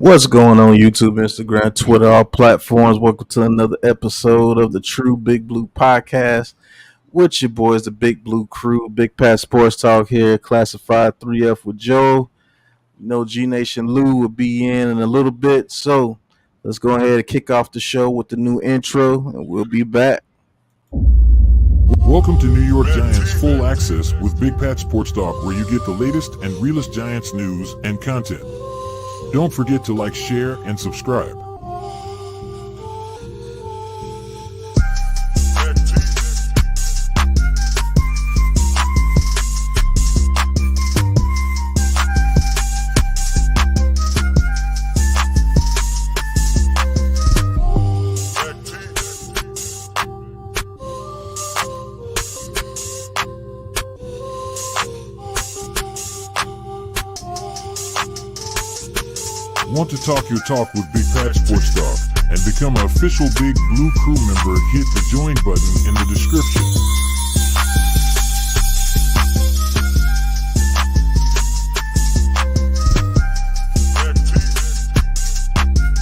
What's going on YouTube, Instagram, Twitter, all platforms? Welcome to another episode of the True Big Blue Podcast with your boys, the Big Blue Crew. Big Pat Sports Talk here, classified 3F with Joe. G Nation Lou will be in a little bit. So let's go ahead and kick off the show with the new intro, and we'll be back. Welcome to New York Giants Full Access with Big Pat Sports Talk, where you get the latest and realest Giants news and content. Don't forget to like, share, and subscribe. Want to talk your talk with Big Pat Sports Talk and become an official Big Blue Crew member? Hit the join button in the description.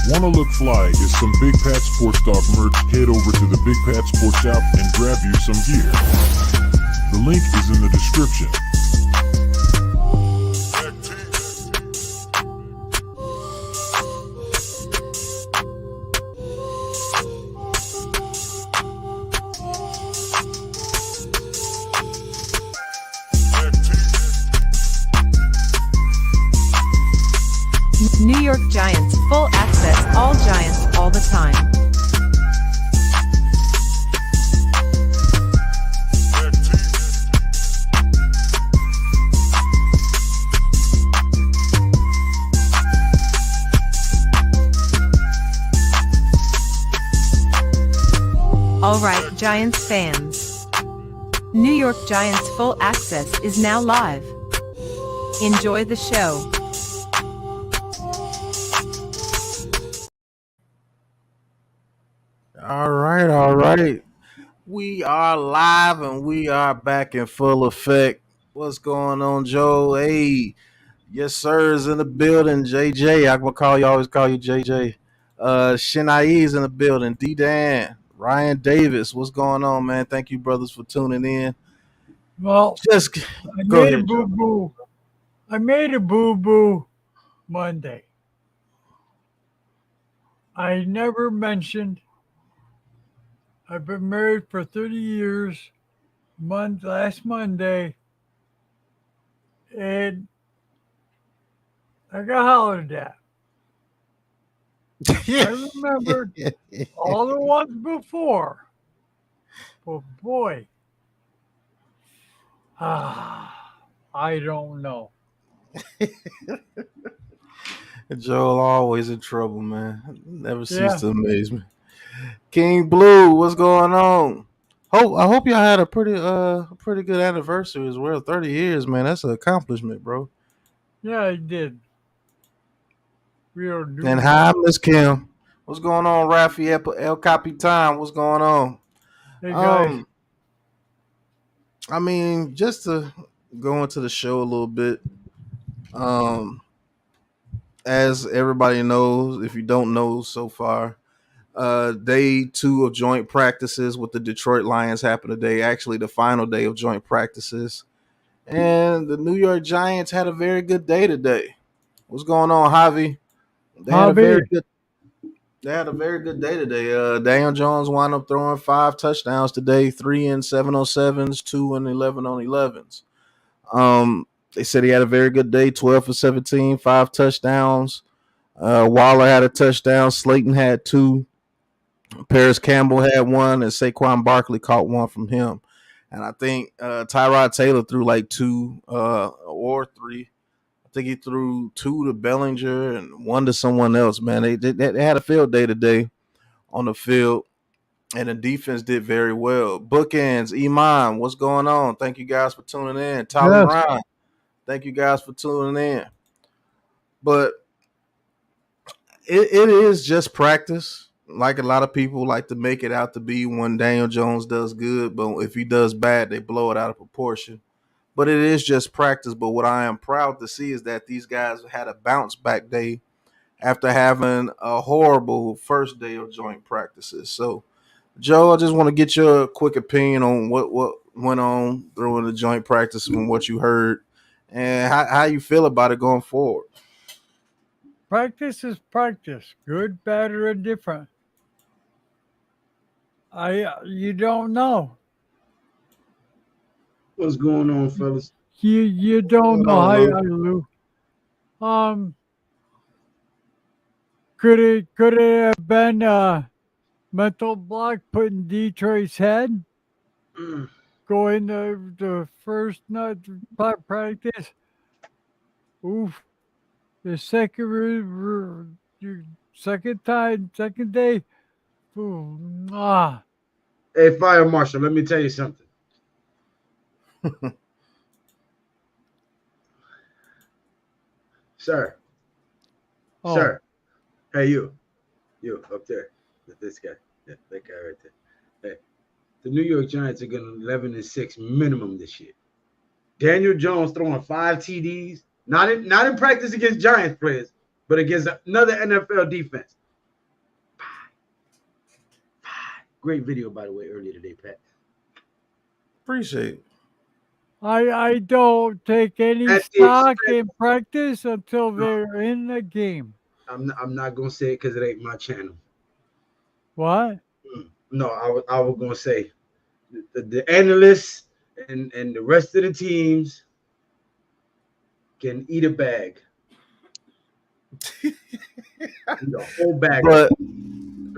Want to look fly is some Big Pat Sports Talk merch? Head over to the Big Pat Sports Shop and grab you some gear. The link is in the description. New York Giants full access, all Giants, all the time. All right, Giants fans. New York Giants full access is now live. Enjoy the show. All right. We are live and we are back in full effect. What's going on, Joe? Hey, yes, sir, is in the building. JJ, I will always call you JJ. Shinai is in the building. D Dan, Ryan Davis, what's going on, man? Thank you, brothers, for tuning in. Well, Just I go made a ahead, Joe. boo-boo. I made a boo-boo Monday. I never mentioned I've been married for 30 years. Last Monday, and I got hollered at. I remembered all the ones before, but boy, I don't know. Joel always in trouble, man. Never cease Yeah. to amaze me. King Blue, what's going on? I hope y'all had a pretty good anniversary as well. 30 years, man. That's an accomplishment, bro. Yeah, I did. We are doing And hi, Miss Kim. What's going on, Rafi El Capitan? What's going on? Hey guys, I mean, just to go into the show a little bit. Um, as everybody knows, if you don't know so far, day 2 of joint practices with the Detroit Lions happened today. Actually, the final day of joint practices, and the New York Giants had a very good day today. What's going on, Javi? They had a very Javi. good. They had a very good day today. Daniel Jones wound up throwing 5 touchdowns today, 3 in 7 on 7s, 2 in 11 on 11s. They said he had a very good day, 12 for 17, 5 touchdowns. Waller had a touchdown. Slayton had 2. Paris Campbell had 1, and Saquon Barkley caught 1 from him. And I think Tyrod Taylor threw like 2 or 3. I think he threw 2 to Bellinger and 1 to someone else, man. They had a field day today on the field, and the defense did very well. Bookends, Iman, what's going on? Thank you guys for tuning in. Tolly Yes. Ryan, thank you guys for tuning in. But it is just practice. Like a lot of people like to make it out to be when Daniel Jones does good, but if he does bad, they blow it out of proportion. But it is just practice. But what I am proud to see is that these guys had a bounce back day after having a horrible first day of joint practices. So, Joe, I just want to get your quick opinion on what went on during the joint practice from what you heard and how you feel about it going forward. Practice is practice, good, bad, or indifferent. You don't know. What's going on, fellas? You don't Going know on, how Lou? Lou. Could it have been a mental block put in Detroit's head? Mm. Going to the first night practice. Oof. The second day. Ooh, Hey, Fire Marshal, let me tell you something. Sir, Oh, sir. Hey, you up there. This guy. Yeah, that guy right there. Hey, the New York Giants are going 11-6 minimum this year. Daniel Jones throwing 5 TDs, not in practice against Giants players, but against another NFL defense. Great video, by the way, earlier today, Pat. Appreciate it. I don't take any At the stock expense, in practice until they're in the game. I'm not gonna say it because it ain't my channel. What? No, I was gonna say the analysts and the rest of the teams can eat a bag. Eat a whole bag. But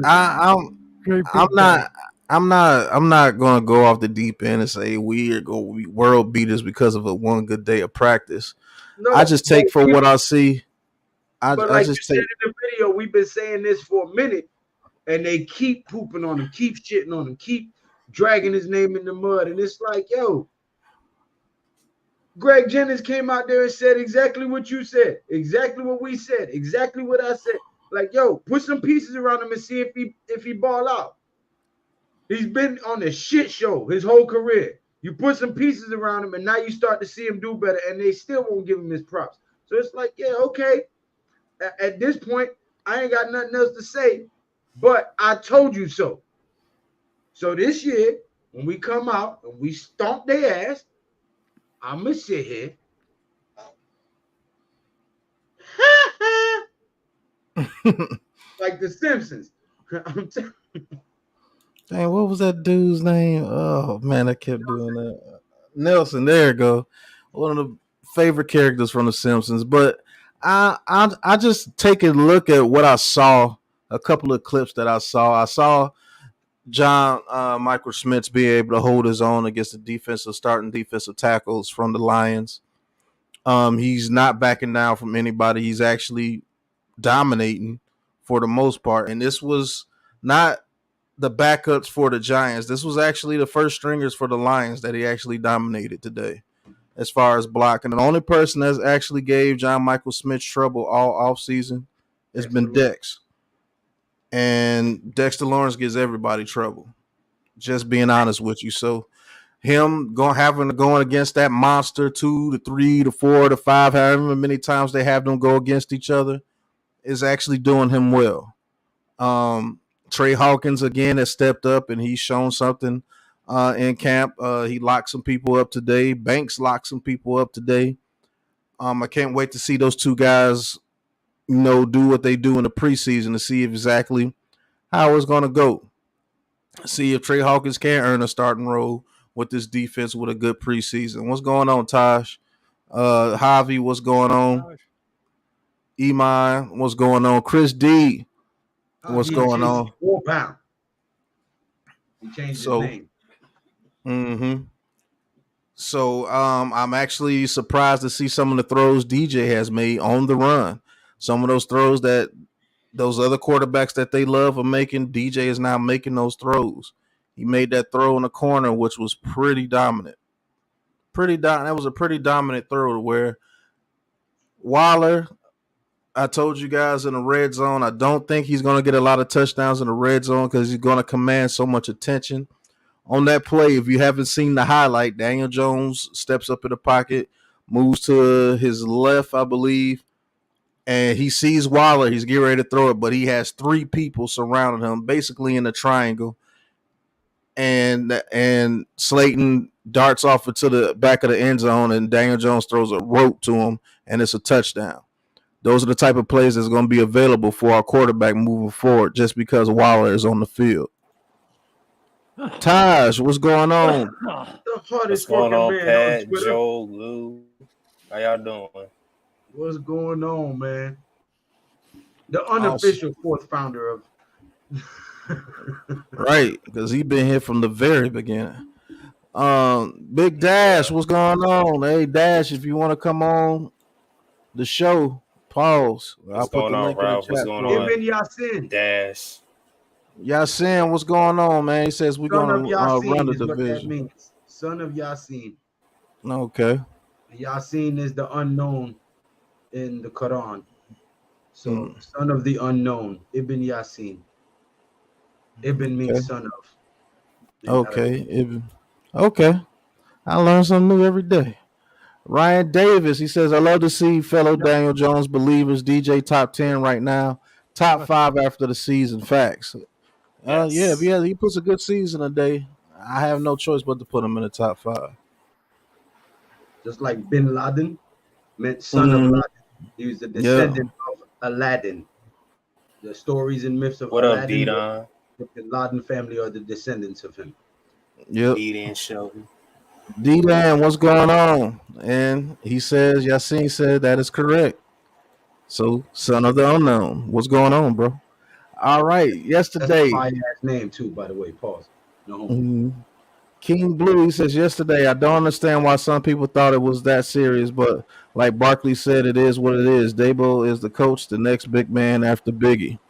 I, Great I'm big bag. not. I'm not gonna go off the deep end and say we are going to be world beaters because of a one good day of practice. I No, just take for what I see. but I like you just said take. in the video, we've been saying this for a minute, and they keep pooping on him, keep shitting on him, keep dragging his name in the mud, and it's like, yo, Greg Jennings came out there and said exactly what you said, exactly what we said, exactly what I said. Like, yo, put some pieces around him and see if he ball out. He's been on a shit show his whole career. You put some pieces around him, and now you start to see him do better, and they still won't give him his props. So it's like, yeah, okay. At this point, I ain't got nothing else to say, but I told you so. So this year, when we come out and we stomp their ass, I'm gonna sit here. Like the Simpsons. Dang, what was that dude's name? Oh man, I kept doing that. Nelson, there you go. One of the favorite characters from The Simpsons. But I just take a look at what I saw. A couple of clips that I saw. I saw John Michael Schmitz be able to hold his own against the starting defensive tackles from the Lions. He's not backing down from anybody. He's actually dominating for the most part. And this was not the backups for the Giants. This was actually the first stringers for the Lions that he actually dominated today as far as blocking. And the only person that's actually gave John Michael Smith trouble all offseason has been Dex. And Dexter Lawrence gives everybody trouble. Just being honest with you. So him going against that monster 2 to 3 to 4 to 5, however many times they have them go against each other, is actually doing him well. Trey Hawkins again has stepped up and he's shown something in camp. He locked some people up today. Banks locked some people up today. I can't wait to see those two guys, do what they do in the preseason to see exactly how it's going to go. See if Trey Hawkins can earn a starting role with this defense with a good preseason. What's going on, Tosh? Javi, what's going on? Iman, what's going on? Chris D, what's going on? 4 pounds. He changed his name. Mm-hmm. So I'm actually surprised to see some of the throws DJ has made on the run. Some of those throws that those other quarterbacks that they love are making, DJ is now making those throws. He made that throw in the corner, which was pretty dominant. That was a pretty dominant throw where Waller, I told you guys in the red zone, I don't think he's going to get a lot of touchdowns in the red zone because he's going to command so much attention. On that play, if you haven't seen the highlight, Daniel Jones steps up in the pocket, moves to his left, I believe, and he sees Waller. He's getting ready to throw it, but he has 3 people surrounding him, basically in a triangle. And Slayton darts off into the back of the end zone, and Daniel Jones throws a rope to him, and it's a touchdown. Those are the type of plays that's going to be available for our quarterback moving forward, just because Waller is on the field. Taj, what's going on? The What's hardest going fucking on, man on Pat, Twitter. Joe, Lou? How y'all doing? What's going on, man? The unofficial fourth founder of Right, because he been here from the very beginning. Big Dash, what's going on? Hey, Dash, if you want to come on the show, pause. I'll What's put going the on, link in the Ralph? What's chat going for you. on, Ibn Yasin. Dash? Yasin, what's going on, man? He says we're Son of going to run Yasin the is what that division. means. Son of Yasin. Okay. Yasin is the unknown in the Quran. So, Mm. son of the unknown, Ibn Yasin. Ibn means Okay. son of. in Okay. Arabic. Okay. I learn something new every day. Ryan Davis, he says, I love to see fellow Daniel Jones believers DJ top 10 right now, top 5 after the season. Facts. Yes. Yeah, he puts a good season a day. I have no choice but to put him in the top 5. Just like Bin Laden meant son of Laden. He was the descendant of Aladdin. The stories and myths of What up, Aladdin, D-Don? the Bin Laden family are the descendants of him. Yep. D-Dan Shelby. D-Dan, what's going on? And he says, Yasin said that is correct. So, son of the unknown. What's going on, bro? All right. That's a Yesterday, fire ass name too, by the way. Pause. No homo. King Blue, he says, yesterday, I don't understand why some people thought it was that serious, but like Barkley said, it is what it is. Dabo is the coach, the next big man after Biggie.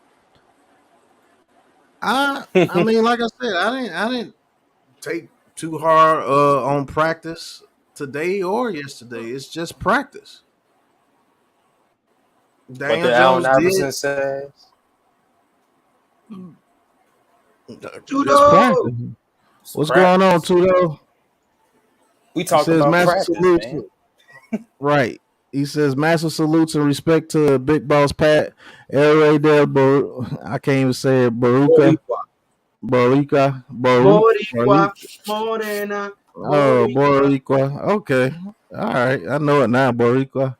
I mean, like I said, I didn't take too hard on practice today or yesterday. It's just practice. What Daniel did Allen Jones did Iverson says? just practice. Tudo! What's going on, Tudo? We He talk says about massive practice, salutes. man. Right. He says massive salutes and respect to Big Boss Pat, El Rey del I can't even say it. Baruca. Boricua, Morena, Oh, Boricua. Boricua. Okay. All right. I know it now, Boricua.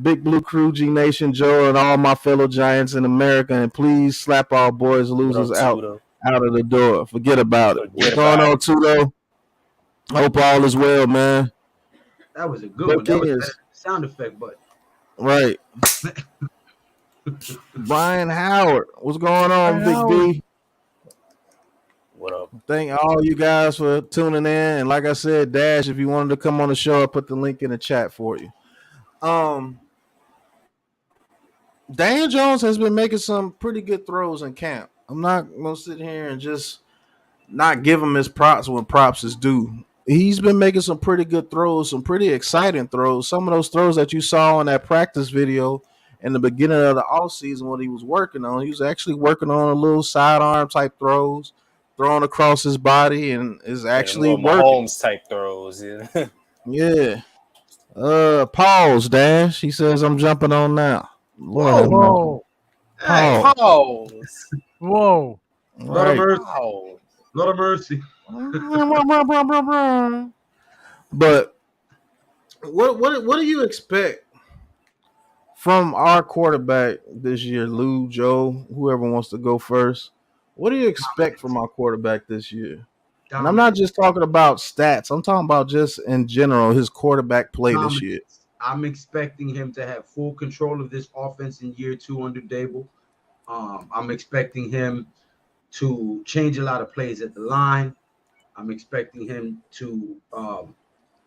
Big Blue Crew, G Nation, Joe, and all my fellow Giants in America. And please slap our boys What losers up, out Tudo? of the door. Forget about it. What's Forget going about on, it. Tudo? Hope all is well, man. That was a good one. That was better than the sound effect, but Right. Brian Howard. What's going on, Big B? What up? Thank all you guys for tuning in. And like I said, Dash, if you wanted to come on the show, I put the link in the chat for you. Daniel Jones has been making some pretty good throws in camp. I'm not gonna sit here and just not give him his props when props is due. He's been making some pretty good throws, some pretty exciting throws. Some of those throws that you saw in that practice video in the beginning of the offseason when he was working on, he was actually working on a little sidearm type throws, throwing across his body, and is actually Little working. Mahomes type throws. Yeah. Yeah. Pause, Dash. He says I'm jumping on now. Lord have mercy. Whoa, hey, Pause. Pause. whoa. Lord of Right. mercy. Pause. Lord of mercy. But what do you expect from our quarterback this year, Lou, Joe, whoever wants to go first? What do you expect from our quarterback this year? And I'm not just talking about stats. I'm talking about just in general his quarterback play this year. I'm expecting him to have full control of this offense in year 2 under Dable. I'm expecting him to change a lot of plays at the line. I'm expecting him to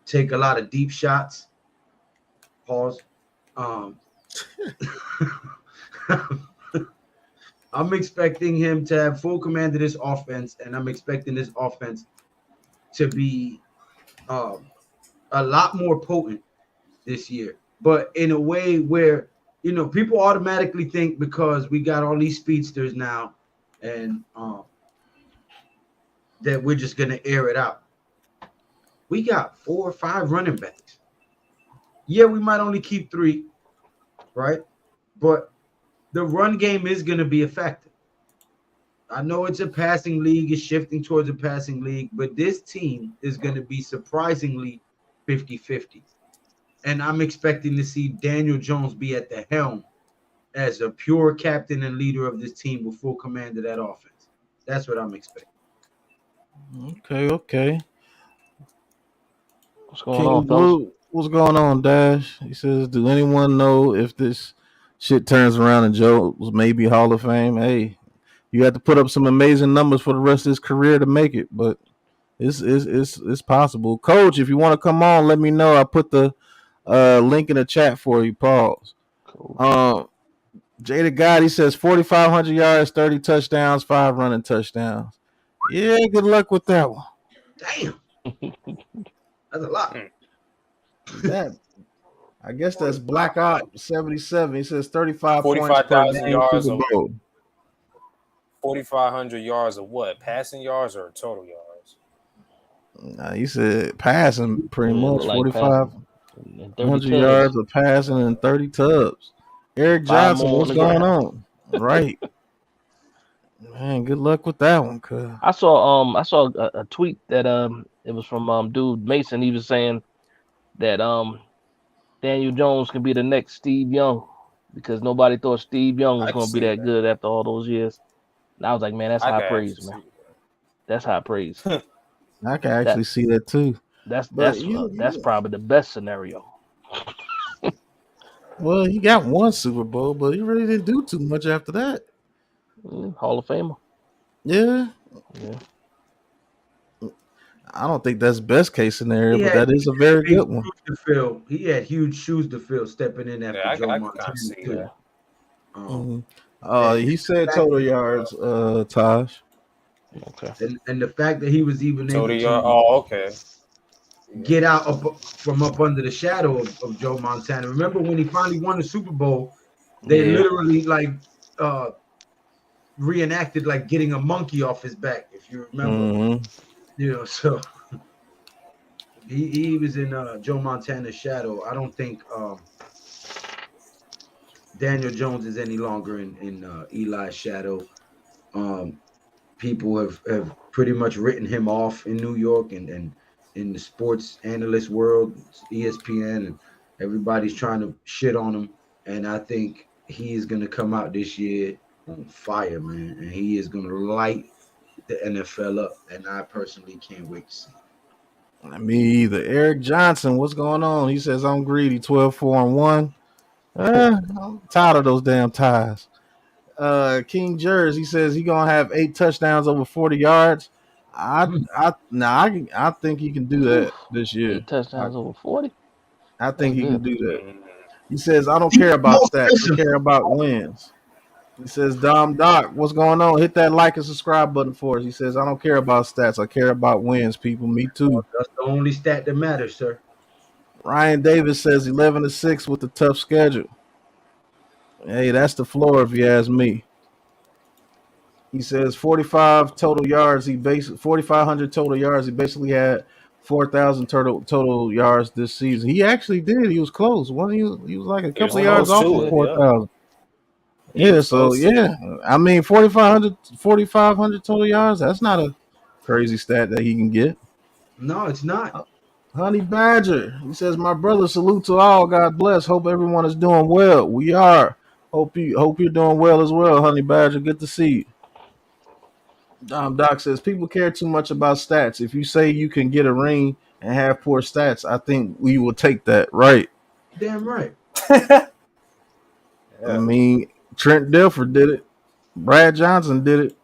take a lot of deep shots. Pause. I'm expecting him to have full command of this offense, and I'm expecting this offense to be a lot more potent this year, but in a way where, you know, people automatically think because we got all these speedsters now and that we're just going to air it out. We got 4 or 5 running backs. Yeah, we might only keep 3, right? but the run game is going to be effective. I know it's a passing league, it's shifting towards a passing league, but this team is going to be surprisingly 50-50. And I'm expecting to see Daniel Jones be at the helm as a pure captain and leader of this team with full command of that offense. That's what I'm expecting. Okay. What's going King on, fellas? Blue, what's going on, Dash? He says, "Do anyone know if this shit turns around and Joe's maybe Hall of Fame?" Hey, you have to put up some amazing numbers for the rest of his career to make it, but it's possible. Coach, if you want to come on, let me know. I put the link in the chat for you. Pause. Cool. Jada God, he says 4,500 yards, 30 touchdowns, 5 running touchdowns. Yeah, good luck with that one. Damn. That's a lot. That, I guess that's Black Op 77. He says 35 points per 45,000 game yards Super Bowl. 4,500 yards of what? Passing yards or total yards? Nah, he said passing pretty much like 4,500 yards of passing and 30 tubs. Eric Johnson, what's going on? Right. Man, good luck with that one, cuz. I saw a tweet that it was from dude Mason. He was saying that Daniel Jones can be the next Steve Young because nobody thought Steve Young was going to be that good after all those years. And I was like, man, that's high praise, man. That's high praise. I can actually see that too. That's probably the best scenario. Well, he got one Super Bowl, but he really didn't do too much after that. Hall of Famer. Yeah. I don't think that's best case scenario, but that is a very good one. He had huge shoes to fill stepping in after Joe Montana. He said total yards, Taj. Okay. And the fact that he was even able to get out from up under the shadow of Joe Montana. Remember when he finally won the Super Bowl, they literally reenacted like getting a monkey off his back, if you remember. So he was in Joe Montana's shadow. I don't think Daniel Jones is any longer in Eli's shadow. People have pretty much written him off in New York and in the sports analyst world, ESPN, and everybody's trying to shit on him. And I think he is going to come out this year on fire, man. And he is going to light the NFL up. And I personally can't wait to see it. Me either. Eric Johnson, what's going on? He says, I'm greedy, 12-4-1. I'm tired of those damn ties. King Jers, he says he gonna have 8 touchdowns over 40 yards. I think he can do that this year. 8 touchdowns over 40. I think he can do that. He says I don't care about stats. I care about wins. He says Dom Doc, what's going on? Hit that like and subscribe button for us. He says I don't care about stats. I care about wins, people. Me too. That's the only stat that matters, sir. Ryan Davis says 11-6 with the tough schedule. Hey, that's the floor if you ask me. He says 45 total yards. 4,500 total yards. He basically had 4,000 total yards this season. He actually did. He was close. He was like a couple of yards off of 4,000. Yeah, so yeah. I mean 4,500 total yards. That's not a crazy stat that he can get. No, it's not. Honey Badger. He says, my brother, salute to all. God bless. Hope everyone is doing well. We are. Hope you're doing well as well, Honey Badger. Good to see you. Doc says people care too much about stats. If you say you can get a ring and have poor stats, I think we will take that. Right. Damn right. I mean, Trent Dilfer did it. Brad Johnson did it.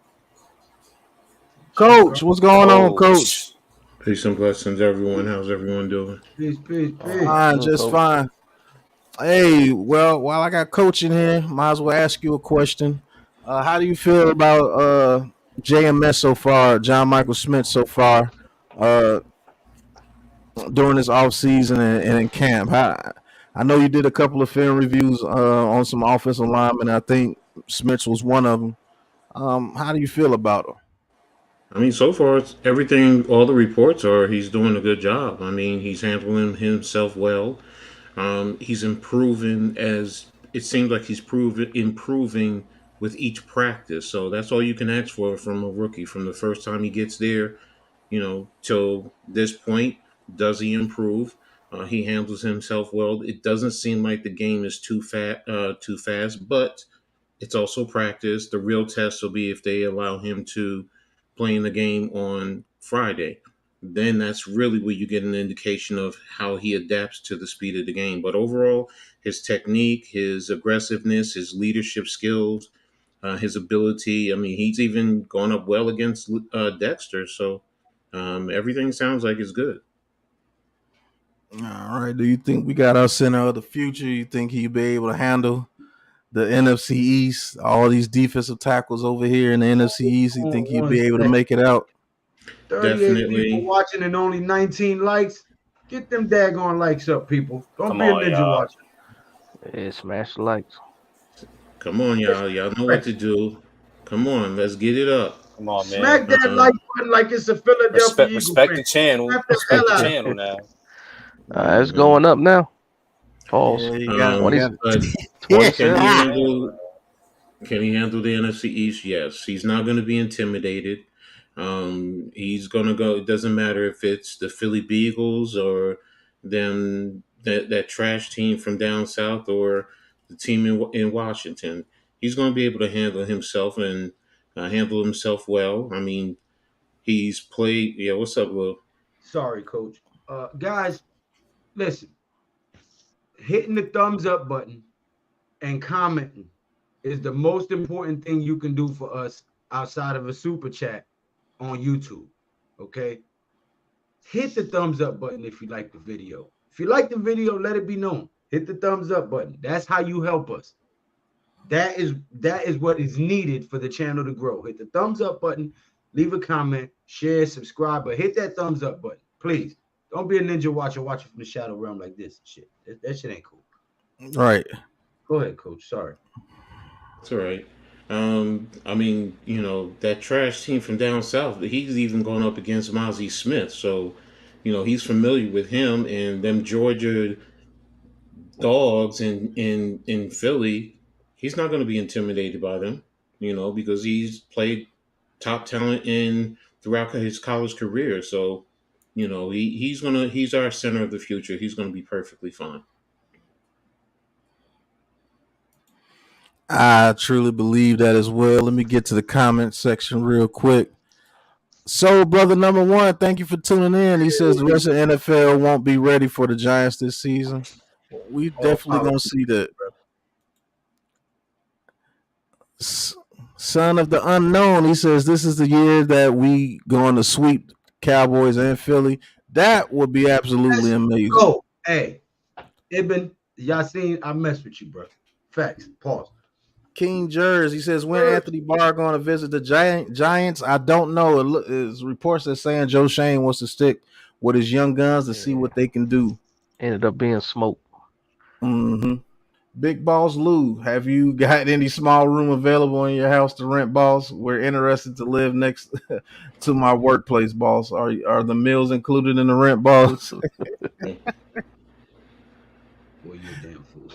Coach, what's going on, Coach? Peace and blessings, everyone. How's everyone doing? Peace. Fine, just fine. Hey, well, while I got Coach in here, might as well ask you a question. How do you feel about JMS so far, John Michael Smith so far, during this offseason and in camp? I know you did a couple of film reviews on some offensive linemen. I think Smith was one of them. How do you feel about him? I mean, so far, it's everything, all the reports are he's doing a good job. I mean, he's handling himself well. He's improving as it seems like he's improving with each practice. So that's all you can ask for from a rookie from the first time he gets there, till this point. Does he improve? He handles himself well. It doesn't seem like the game is too fast, but it's also practice. The real test will be if they allow him to play in the game on Friday. Then that's really where you get an indication of how he adapts to the speed of the game. But overall, his technique, his aggressiveness, his leadership skills, his ability. I mean, he's even gone up well against Dexter. So everything sounds like it's good. All right. Do you think we got our center of the future? You think he'll be able to handle the NFC East? All these defensive tackles over here in the NFC East. You think he'll be able to make it out? 38 people Definitely. watching and only 19 likes. Get them daggone likes up, people. Don't Come be a on, ninja y'all. watcher. Yeah, smash the likes. Come on, y'all. Y'all know what to do. Come on, let's get it up. Come on, man. Smack that like button like it's a Philadelphia Eagle Respect fan. the channel. Slap the Respect the hell out of channel now. It's going up now. Pause. Yeah, you got, Um, you got but 27. can he handle? Can he handle the NFC East? Yes. He's not going to be intimidated. He's going to go. It doesn't matter if it's the Philly Beagles or them that trash team from down south or the team in Washington. He's going to be able to handle himself and handle himself well. I mean, he's played. Yeah. What's up, Will? Sorry, coach. Guys, listen. Hitting the thumbs up button and commenting is the most important thing you can do for us outside of a super chat on YouTube. Okay? Hit the thumbs up button if you like the video. If you like the video, let it be known. Hit the thumbs up button. That's how you help us. That is what is needed for the channel to grow. Hit the thumbs up button, leave a comment, share, subscribe, but hit that thumbs up button, please. Don't be a ninja watcher watching from the shadow realm like this shit. That shit ain't cool. right. Go ahead, coach. Sorry. It's all right. I mean, that trash team from down south, he's even gone up against Mozzie Smith. So, he's familiar with him and them Georgia dogs in Philly. He's not going to be intimidated by them, because he's played top talent throughout his college career. So, he's our center of the future. He's gonna be perfectly fine. I truly believe that as well. Let me get to the comment section real quick. So, brother number one, thank you for tuning in. He says the rest of the NFL won't be ready for the Giants this season. We definitely gonna see that. Son of the unknown, he says this is the year that we going to sweep Cowboys and Philly. That would be absolutely amazing. Oh, hey, Ibn Yasin, I mess with you, bro. Facts. Pause. King Jers, he says when Anthony Barr going to visit the Giants, I don't know. It's reports that saying Joe Shane wants to stick with his young guns to see what they can do. Ended up being smoke. Mm-hmm. Big Boss Lou, have you got any small room available in your house to rent, boss? We're interested to live next to my workplace, boss. Are the meals included in the rent, boss? Boy, you a damn fool.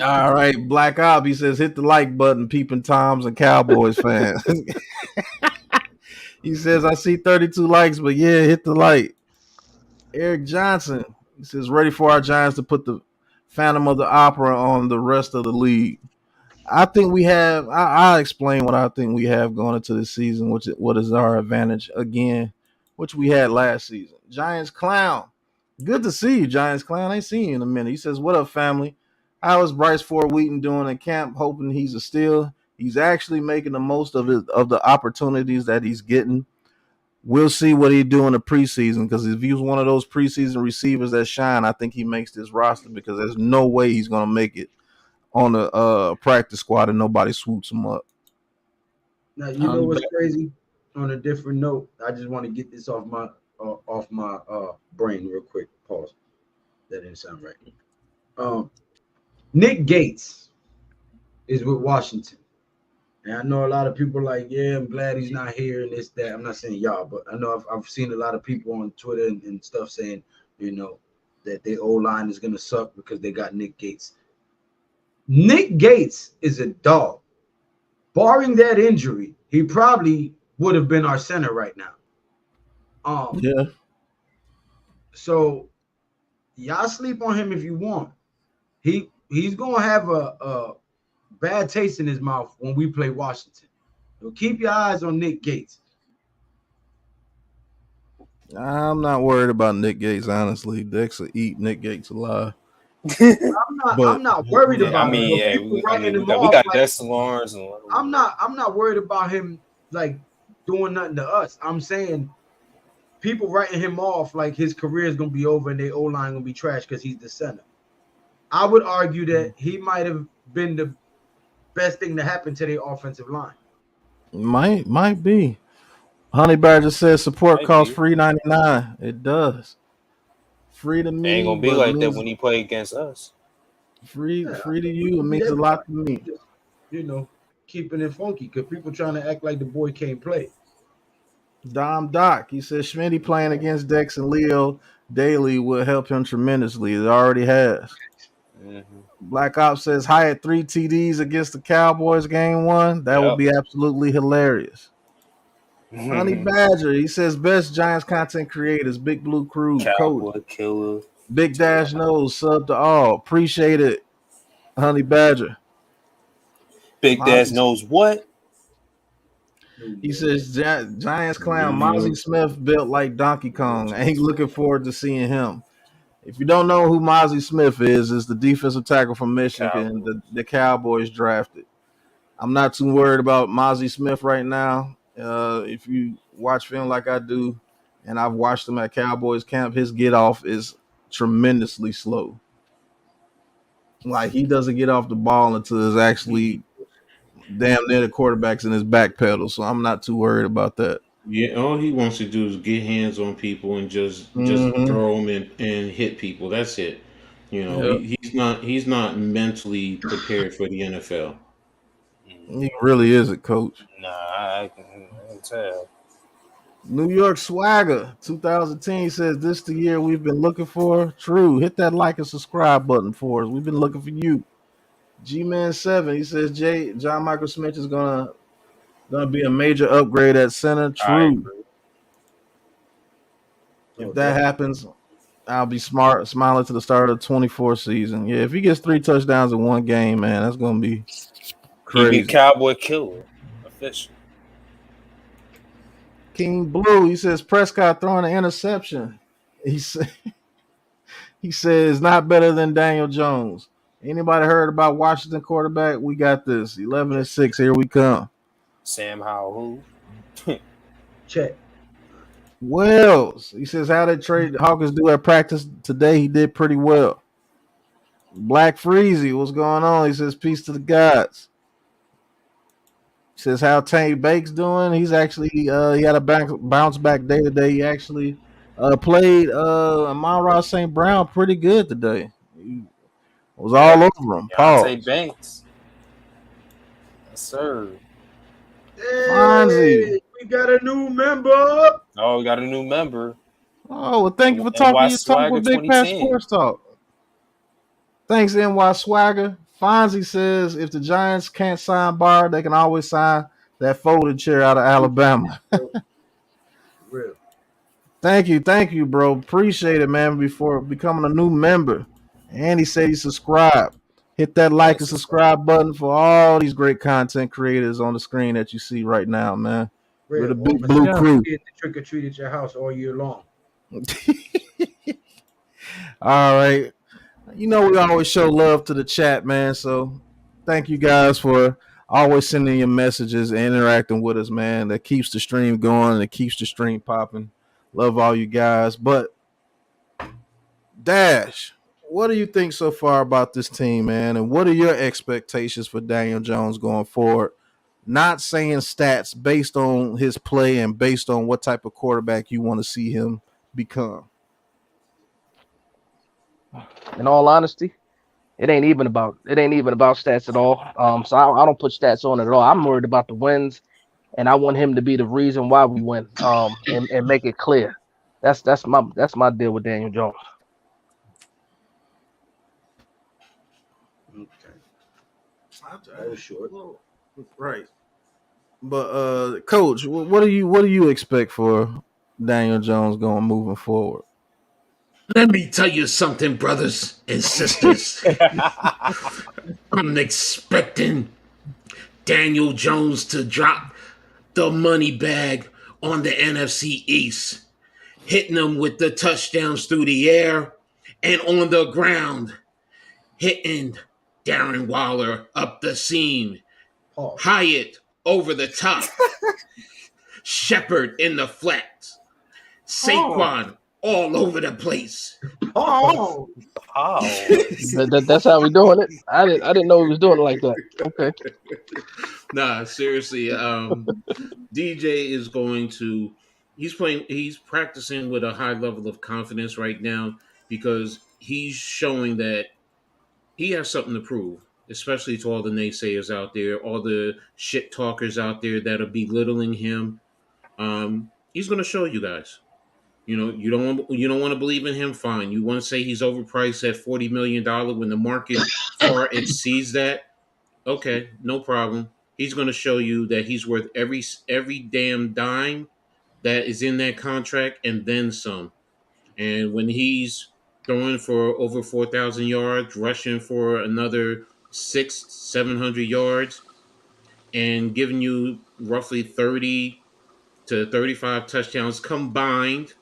All right, Black Ob, he says hit the like button, peeping Toms and Cowboys fans. He says I see 32 likes, but yeah, hit the like. Eric Johnson, he says ready for our Giants to put the Phantom of the Opera on the rest of the league. I think we have. I'll explain what I think we have going into this season, what is our advantage again, which we had last season. Giants Clown, good to see you, Giants Clown. I ain't seen you in a minute. He says, "What up, family? How is Bryce Ford Wheaton doing in camp? Hoping he's a steal. He's actually making the most of the opportunities that he's getting. We'll see what he do in the preseason because if he was one of those preseason receivers that shine, I think he makes this roster because there's no way he's gonna make it on the practice squad and nobody swoops him up." Now you know what's crazy. On a different note, I just want to get this off my brain real quick. Pause. That didn't sound right. Nick Gates is with Washington. And I know a lot of people are like, yeah, I'm glad he's not here and this, that. I'm not saying y'all, but I know I've seen a lot of people on Twitter and stuff saying, that their O-line is going to suck because they got Nick Gates. Nick Gates is a dog. Barring that injury, he probably would have been our center right now. Yeah. So y'all sleep on him if you want. He's gonna have a bad taste in his mouth when we play Washington. So keep your eyes on Nick Gates. I'm not worried about Nick Gates, honestly. Dex will eat Nick Gates alive. I'm not worried Yeah, I about him. mean, But yeah, people writing we him got off like Dexter Lawrence and I'm not worried about him like doing nothing to us. I'm saying people writing him off like his career is gonna be over and their O line gonna be trash because he's the center. I would argue that he might have been the best thing to happen to their offensive line. Might be. Honey Badger says support might costs be. $3.99. It does. Free to It ain't me, gonna be but like that means when he play against us. free Yeah, free to we you. It gonna be means a lot to me. just, keeping it funky because people trying to act like the boy can't play. Dom Doc, he says Schmitty playing against Dex and Leo daily will help him tremendously. It already has. Mm-hmm. Black Ops says Hyatt 3 TDs against the Cowboys game one. That would Yep. be absolutely hilarious. Honey Badger, he says best Giants content creators, Big Blue Crew, Coach, Cowboy killer. Big Dash Nose, sub to all. Appreciate it, Honey Badger. Big Dash Mozzie, knows what. he says Giants clown New Mozzie York. Smith built like Donkey New York Kong. Ain't Giants. looking forward to seeing him. If you don't know who Mozzie Smith is the defensive tackle from Michigan, Cowboys. the Cowboys drafted. I'm not too worried about Mozzie Smith right now. If you watch film like I do, and I've watched him at Cowboys camp, his get off is tremendously slow. Like he doesn't get off the ball until it's actually damn near the quarterback's in his back pedal. So I'm not too worried about that. Yeah, all he wants to do is get hands on people and just Mm-hmm. throw them and hit people. That's it. Yeah, He's not mentally prepared for the NFL. he really isn't, Coach. Nah, I can tell. New York Swagger 2010 says this the year we've been looking for. True. Hit that like and subscribe button for us. We've been looking for you. G-Man 7, he says John Michael Smith is gonna be a major upgrade at center. I True. agree. If that happens, I'll be smiling to the start of the 24 season. Yeah, if he gets 3 touchdowns in one game, man, that's gonna be He be crazy. Cowboy killer. Official. King Blue, he says Prescott throwing an interception. He said he says not better than Daniel Jones. Anybody heard about Washington quarterback? We got this. 11-6. Here we come. Sam Howell who? Check. Wells, he says how did Trey Hawkins do at practice today? He did pretty well. Black Freezy, what's going on? He says peace to the gods. He says how Tank Bake's doing. He's actually he had a bounce back day today. He actually played Amon-Ra St. Brown pretty good today. He was all over him. Deontay Pause. Banks. Yes, sir. Fonzie. Hey, we got a new member. Oh, we got a new member. Oh, well, thank you for NY talking your talk Swagger with Big 2010. Passport Talk. Thanks, NY Swagger. Fonzie says if the Giants can't sign Barr, they can always sign that folding chair out of Alabama. Real. Thank you, bro. Appreciate it, man. Before becoming a new member. And he said he subscribed. Hit that like and subscribe button for all these great content creators on the screen that you see right now, man. We're the Real. Big Blue Yeah. Crew. Get the trick or treat at your house all year long. All right. You know we always show love to the chat, man. So thank you guys for always sending your messages and interacting with us, man. That keeps the stream going and it keeps the stream popping. Love all you guys. But Dash, what do you think so far about this team, man? And what are your expectations for Daniel Jones going forward? Not saying stats based on his play and based on what type of quarterback you want to see him become. In all honesty, it ain't even about stats at all. So I don't put stats on it at all. I'm worried about the wins, and I want him to be the reason why we win. And make it clear. That's my deal with Daniel Jones. Okay. That was short. Right. But Coach, what do you expect for Daniel Jones going moving forward? Let me tell you something, brothers and sisters. I'm expecting Daniel Jones to drop the money bag on the NFC East, hitting them with the touchdowns through the air and on the ground, hitting Darren Waller up the seam, Pause. Hyatt over the top, Shepard in the flat, Saquon all over the place. Pause. How? That's how we doing it. I didn't know he was doing it like that. Okay. Nah, seriously. DJ is going to. He's practicing with a high level of confidence right now because he's showing that he has something to prove, especially to all the naysayers out there, all the shit talkers out there that are belittling him. He's going to show you guys. You know, you don't want to believe in him. Fine. You want to say he's overpriced at $40 million when the market far exceeds that. Okay, no problem. He's going to show you that he's worth every damn dime that is in that contract and then some. And when he's throwing for over 4,000 yards, rushing for another 700 yards, and giving you roughly 30 to 35 touchdowns combined,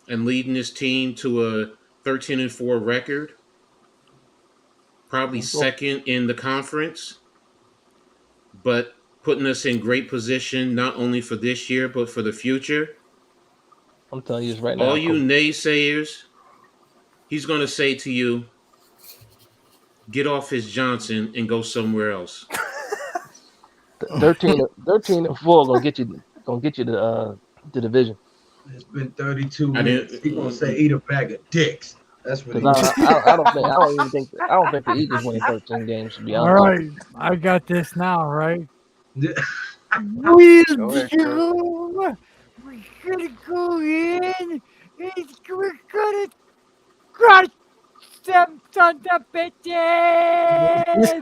and leading his team to a 13-4 record, probably second in the conference, but putting us in great position not only for this year but for the future. I'm telling you this right now. All you naysayers, he's going to say to you, get off his Johnson and go somewhere else. 13-4 gonna get you the division. It's been 32 I minutes. didn't- He gonna say eat a bag of dicks. That's what he. Because I don't think the Eagles win 13 games, to be All honest. right, I got this now, right? Yeah. We're gonna go in and we're gonna crush them sons of bitches.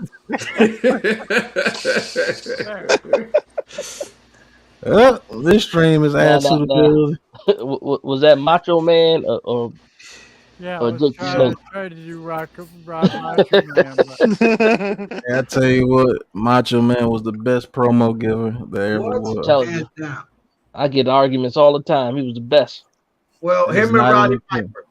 This stream is Nah, absolutely was that Macho Man or Yeah, Or I was Jake trying, Snake. trying to do rock Macho Man, but I tell you what, Macho Man was the best promo giver there ever What? was. Tell you, Hands down. I get arguments all the time. He was the best. Well, It's him and not Roddy even- Piper.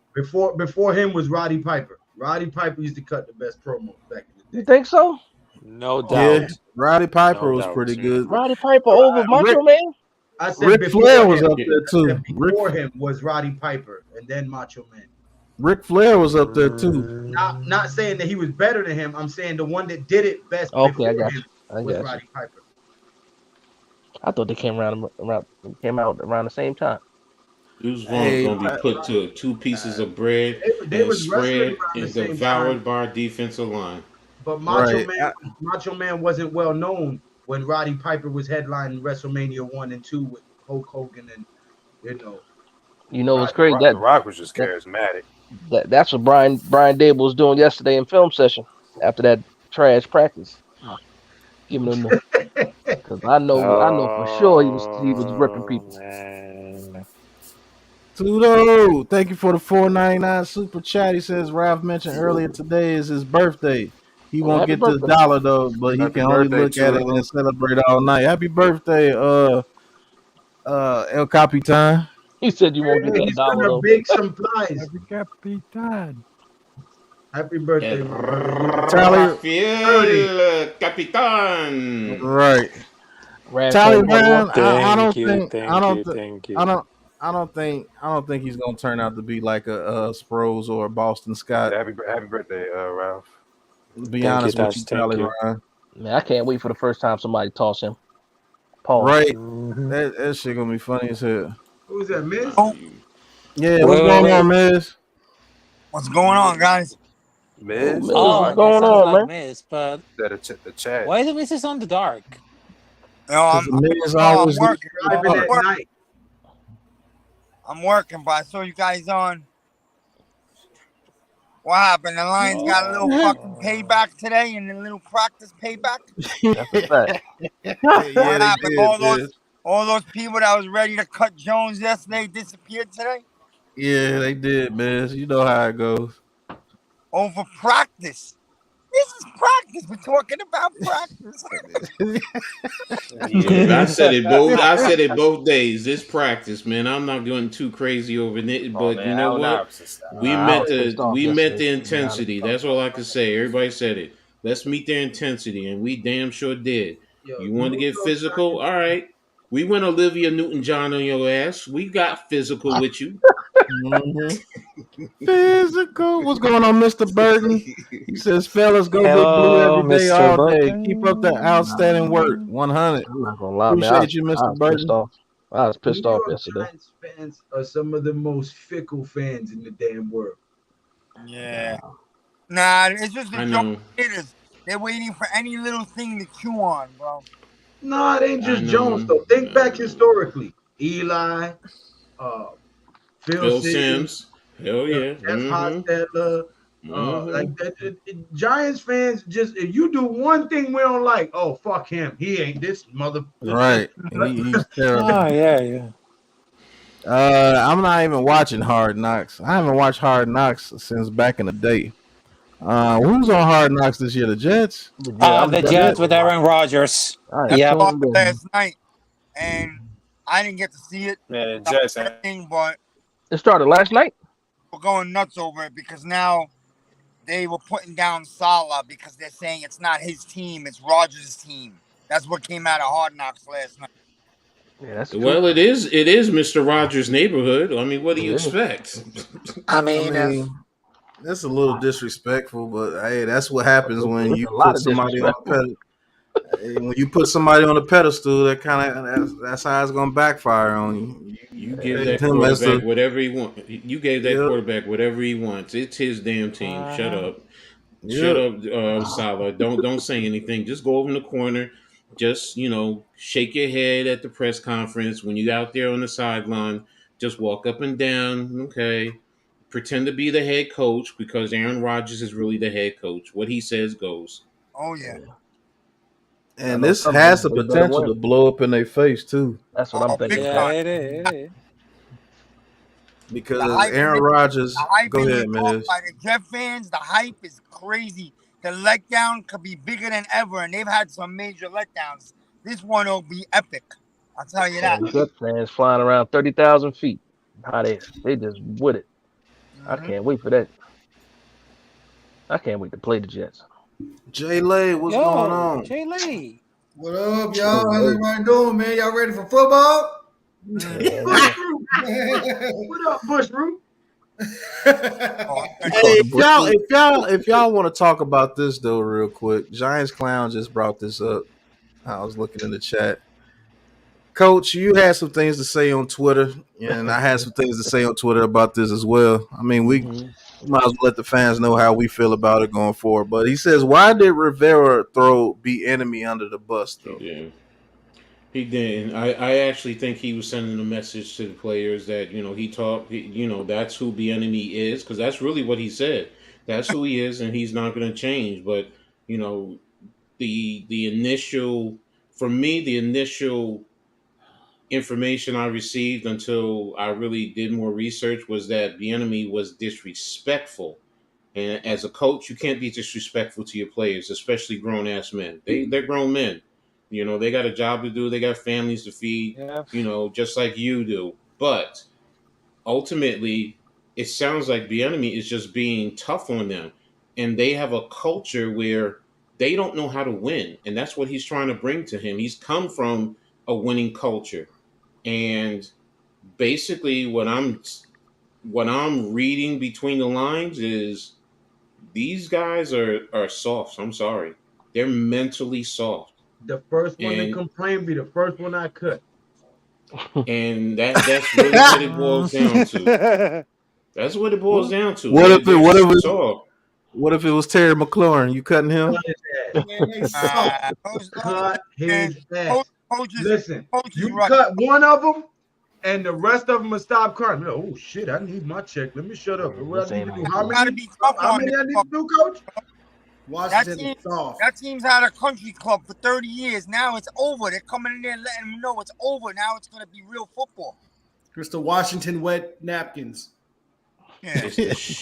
Before him was Roddy Piper. Roddy Piper used to cut the best promos back in the You day. think so? No Yeah, doubt. Roddy Piper No was doubt, pretty yeah. good. Roddy Piper over Macho Rick- Man? I said Ric before Flair him, was up there I too. said before him was Roddy Piper and then Macho Man. Ric Flair was up there too. Not saying that he was better than him. I'm saying the one that did it best Okay, before I got him you. I was got you. Roddy Piper. I thought they came out around the same time. These Hey, ones gonna be put to 2 pieces of bread They and was wrestling spread around the and same devoured time, by our defensive line. but Macho Right. Macho Man wasn't well known when Roddy Piper was headlining WrestleMania 1 and 2 with Hulk Hogan and You know what's The crazy? Rock, the Rock was just that- charismatic. That's what Brian Dable was doing yesterday in film session after that trash practice. Giving him the because I know for sure he was ripping people. Man. Tudo, thank you for the $4.99 super chat. He says Ralph mentioned earlier today is his birthday. He Oh, won't happy get this birthday. dollar though, but he Happy can only birthday, look at it Tudo. and celebrate all night. Happy birthday, El Capitan. He said you won't get that he's dollar gonna though. bake some pies. every Capitan. Happy birthday, El my brother. Tally- Rafael Capitan. Right. Rap Tally Fan 21. Brown, I don't Thank you, think thank you. I don't think he's gonna turn out to be like a Sproles or a Boston Scott. Happy birthday, Ralph. To be Thank honest you, with you, thank Tally you. Ryan. Man, I can't wait for the first time somebody toss him. Paul. Right. Mhm. That shit gonna be funny as hell. Who's that, Miz? Yeah, what's going on, Miz? What's going on, guys? Miz? Miz, Oh, what's that going sounds on, like man? Miz, but The chat. why is the Miz on the dark? No, I'm working. Driving at night. I'm working, but I saw you guys on. What happened? The Lions got a little fucking payback today in the little practice payback? That's a fact. Yeah, What they happened? did, man. All those people that was ready to cut Jones yesterday disappeared today Yeah, they did, man. You know how it goes. over practice. This is practice. We're talking about practice. Yeah, I said it both. I said it both days. This practice, man. I'm not going too crazy over it, Oh but man, you know Allen what? Iverson We style. I was met pissed the off we met yesterday. the To be honest. intensity. That's all I can say. Everybody said it. Let's meet their intensity, and we damn sure did. Yo, You want to New get York physical? Giants. All right. We went Olivia Newton-John on your ass. We got physical with you. Mhm. Physical. What's going on, Mr. Burton? He says, fellas, go Big Blue Hello, every day, Mr. all day. Keep up the outstanding work. Burton. 100. I'm not gonna lie, man. Appreciate you, I Mr. was pissed Burton. off. I was New pissed off York yesterday. Giants fans are some of the most fickle fans in the damn world. Yeah. Nah, it's just the I Jones know. haters. They're waiting for any little thing to chew on, bro. Nah, it ain't I just Jones know. though. Think back historically. Eli, uh, Phil Phil Simms, Sims. Hell yeah. Jeff Mm-hmm. Hostetler, like Mm-hmm. Giants fans just if you do one thing we don't like, oh fuck him, he ain't this mother. Right. He's terrible. Oh yeah. I'm not even watching Hard Knocks. I haven't watched Hard Knocks since back in the day. Who's on Hard Knocks this year? The Jets? I'm The definitely Jets gonna with watch Aaron Rodgers. it. I Yep. tuned in. Last night, and I didn't get to see it. Yeah, the Jets. But It started last night. we're going nuts over it because now they were putting down Salah because they're saying it's not his team, it's Rodgers' team. That's what came out of Hard Knocks last night. Yeah, that's true. Well, it is Mr. Rogers' neighborhood. I mean, what do you It is. expect? I I mean, mean, that's a little disrespectful, but hey, that's what happens when It's you a lot put of somebody on a disrespectful. pedestal. When you put somebody on a pedestal, that kind of that's how it's gonna backfire on you. You give Him that as the quarterback whatever he wants. You gave that Yep. quarterback whatever he wants. It's his damn team. Shut up. Shut Yep. up, Salah. Don't say anything. Just go over in the corner. Just shake your head at the press conference when you out there on the sideline. Just walk up and down. Okay. Pretend to be the head coach because Aaron Rodgers is really the head coach. What he says goes. Oh, yeah. I And know this some has the people, they better potential win. to blow up in their face too, That's what I'm Big thinking. yeah, time. it is. because The hype Aaron Rodgers. The hype Go being ahead, talked Miz. by the Jet fans, the hype is crazy. The letdown could be bigger than ever, and they've had some major letdowns. This one will be epic. I'll tell you that. And Jet fans flying around 30,000 feet. How they just with it. I Mhm. can't wait for that. I can't wait to play the Jets. Jay Lay, what's going on? Jay Lee. What up, y'all? How's everybody doing, man? Y'all ready for football? Yeah, Bush yeah. Root. What up, Bush Root? Oh, Hey, if y'all want to talk about this though, real quick, Giants Clown just brought this up. I was looking in the chat. Coach, you had some things to say on Twitter, and I had some things to say on Twitter about this as well. I mean, we might as well let the fans know how we feel about it going forward. But he says, why did Rivera throw B enemy under the bus though? He did. I actually think he was sending a message to the players that that's who the enemy is, because that's really what he said. That's who he is, and he's not going to change. But the initial, for me, the initial information I received until I really did more research was that the enemy was disrespectful. And as a coach, you can't be disrespectful to your players, especially grown ass men. They're grown men. They got a job to do. They got families to feed. Yeah. Just like you do. But ultimately, it sounds like the enemy is just being tough on them, and they have a culture where they don't know how to win, and that's what he's trying to bring to him. He's come from a winning culture, and basically, what I'm reading between the lines is these guys are soft. I'm sorry, they're mentally soft. The first one to And complain be the first one I cut. and that's really what it boils down to. That's what it boils down to. What if They're soft. what if it was Terry McLaurin? You cutting him? Cut his ass. Man, they suck. Cut his ass. Coaches, Listen, coaches you right. cut one of them, and the rest of them will stop crying. Oh shit! I need my check. Let me shut up. What I need to do? How Gotta many? be tough How on many I them. need to do, Coach? Washington is soft. That team's had a country club for 30 years. Now it's over. They're coming in there letting them know it's over. Now it's going to be real football. It's the Washington wet napkins. Yeah. It's the shit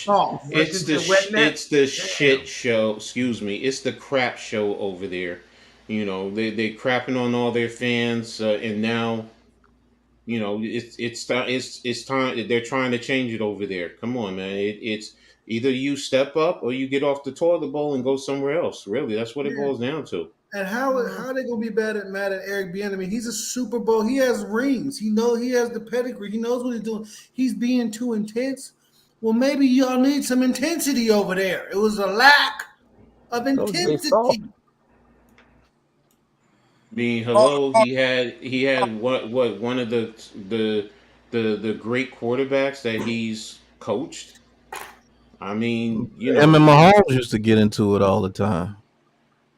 show. Excuse me. It's the crap show over there. You know, they crapping on all their fans, and now, you know, it's time. They're trying to change it over there. Come on, man. It's either you step up or you get off the toilet bowl and go somewhere else. Really, that's what it boils down to. And how are they gonna be mad at Eric Bieniemy? He's a Super Bowl. He has rings. He has the pedigree. He knows what he's doing. He's being too intense. Well, maybe y'all need some intensity over there. It was a lack of intensity. Being he had what one of the great quarterbacks that he's coached. I mean, you know, Mahomes used to get into it all the time.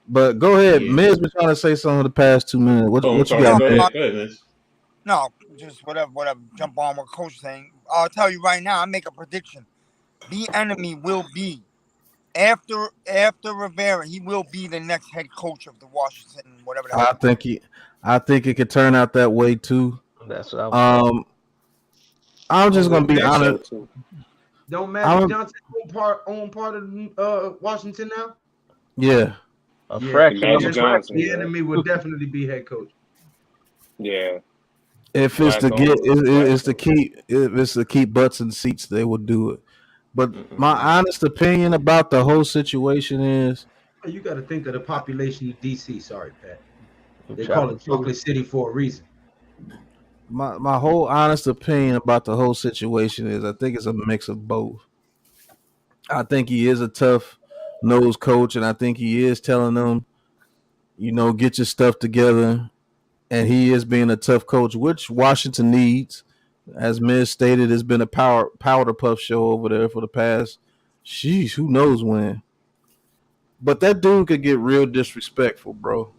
But go ahead, Miz been trying to say something the past 2 minutes. What you got, go ahead, Miz. No, just whatever. Jump on what Coach saying. I'll tell you right now. I make a prediction. The enemy will be after Rivera. He will be the next head coach of the Washington whatever. I think it could turn out that way too. That's what I'm just gonna be honest. Don't Magic Johnson own part of Washington now? Yeah. A fraction. The enemy will definitely be head coach. Yeah. If it's to keep butts in seats, they will do it. But my honest opinion about the whole situation is, you got to think of the population of DC. Sorry, Pat. They call it Chocolate City for a reason. My whole honest opinion about the whole situation is, I think it's a mix of both. I think he is a tough-nosed coach, and I think he is telling them, you know, get your stuff together. And he is being a tough coach, which Washington needs. As Miz stated, it's been a powder puff show over there for the past, who knows when. But that dude could get real disrespectful, bro.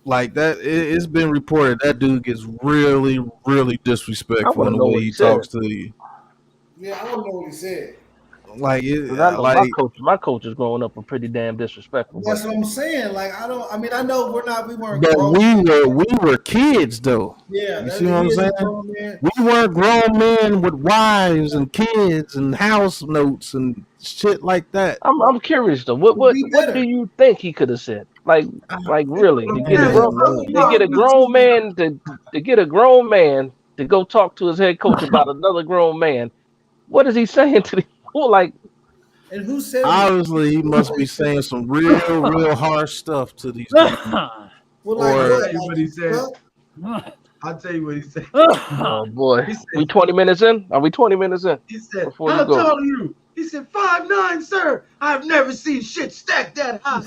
Like that, it's been reported that dude gets really, really disrespectful in the way he talks to you. Yeah, I don't know what he said. Like, my coaches growing up were pretty damn disrespectful. That's what I'm saying. Like, I know we weren't. But we were kids though. Yeah, you see what I'm saying? We weren't grown men with wives and kids and house notes and shit like that. I'm curious though. What do you think he could have said? Like really, to get a grown man to go talk to his head coach about another grown man. What is he saying to the people? Like, and who said? Obviously, he must be saying some real harsh stuff to these people. Well, I'll tell you what he said. I'll tell you what he said. Oh boy, we 20 minutes in? Are we 20 minutes in? He said, "I'll tell you." He said, 5'9", sir. I've never seen shit stacked that high.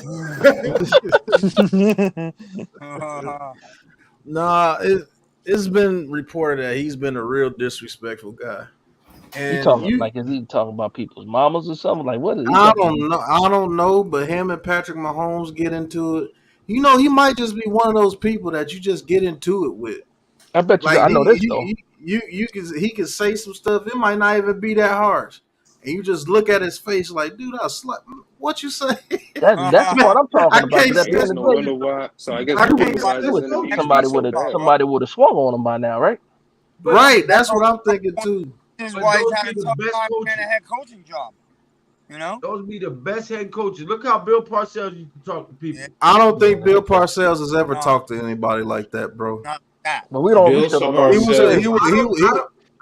Nah, it's been reported that he's been a real disrespectful guy. And is he talking about people's mamas or something? Like, what is he? I don't know, but him and Patrick Mahomes get into it. You know, he might just be one of those people that you just get into it with. I bet you. I know this though. He can say some stuff. It might not even be that harsh, and you just look at his face like, dude, what you say? That's what I'm talking about. I guess no wonder why. So I guess somebody would have swung on him by now, right? Right. That's what I'm thinking too. This is why he's had a tough time getting a head coaching job. You know, those be the best head coaches. Look how Bill Parcells used to talk to people. I don't think Bill Parcells has ever talked to anybody like that, bro. Not that. But we don't.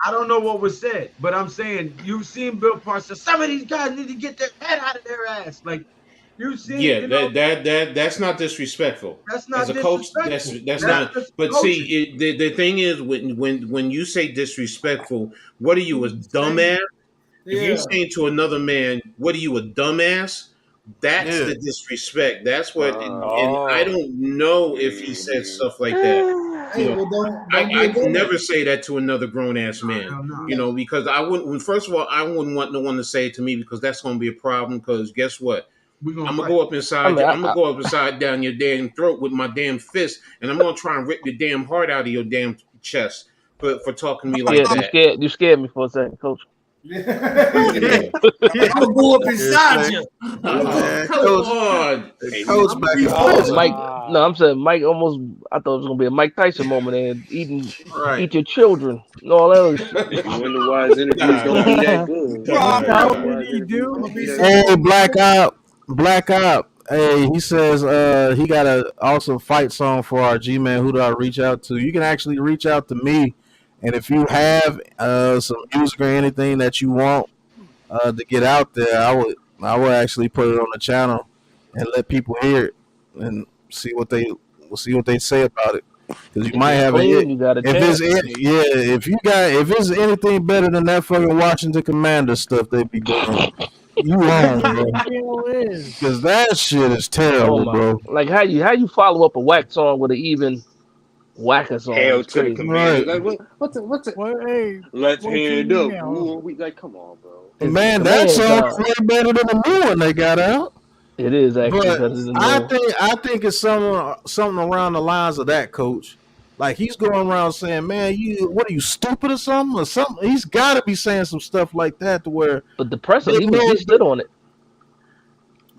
I don't know what was said, but I'm saying you've seen Bill Parcells. Some of these guys need to get their head out of their ass. Like you've seen. Yeah, that's not disrespectful. That's not as a coach. That's not. But see, the thing is, when you say disrespectful, what are you, a dumbass? If you're saying to another man, "What are you, a dumbass?" That's the disrespect. That's what. And I don't know if he said stuff like that. I can never say that to another grown ass man. You know, because I wouldn't. First of all, I wouldn't want no one to say it to me because that's going to be a problem. Because guess what? I'm gonna go up inside. I'm gonna go up inside down your damn throat with my damn fist, and I'm gonna try and rip your damn heart out of your damn chest for talking to me like that. You scared me for a second, Coach. I'm gonna go up inside you. Man, Come on. coach I'm back be and Oh, forth. Mike. No, I'm saying Mike almost. I thought it was gonna be a Mike Tyson moment and Right. eat your children and all that other shit. You wonder why his interviews Nah, don't be that nah. good. Rob, You How wonder did why his he interviews do? don't be that Hey, good. Black Op. Hey, he says he got an awesome fight song for our G man. Who do I reach out to? You can actually reach out to me, and if you have some music or anything that you want to get out there, I would actually put it on the channel and let people hear it and see what they say about it. Because you If might it's have a clean, hit. you got a If it's chance. if it's anything better than that fucking Washington Commander stuff they be doing, you wrong, bro. Hell is. Because that shit is Oh terrible, my! bro. Like how you follow up a whack song with an even whacker song Hail is to the crazy. commander. Right. Like what's it? What? Hey, Let's what's your hand up. email? Ooh, we like, come on, bro. The Man, that command song is card. way better than the new one they got out. It is actually But better than the I new. think I think it's something around the lines of that, coach. Like he's going around saying, "Man, what are you stupid or something?" Or something. He's got to be saying some stuff like that to where But the presser, they know. he stood on it.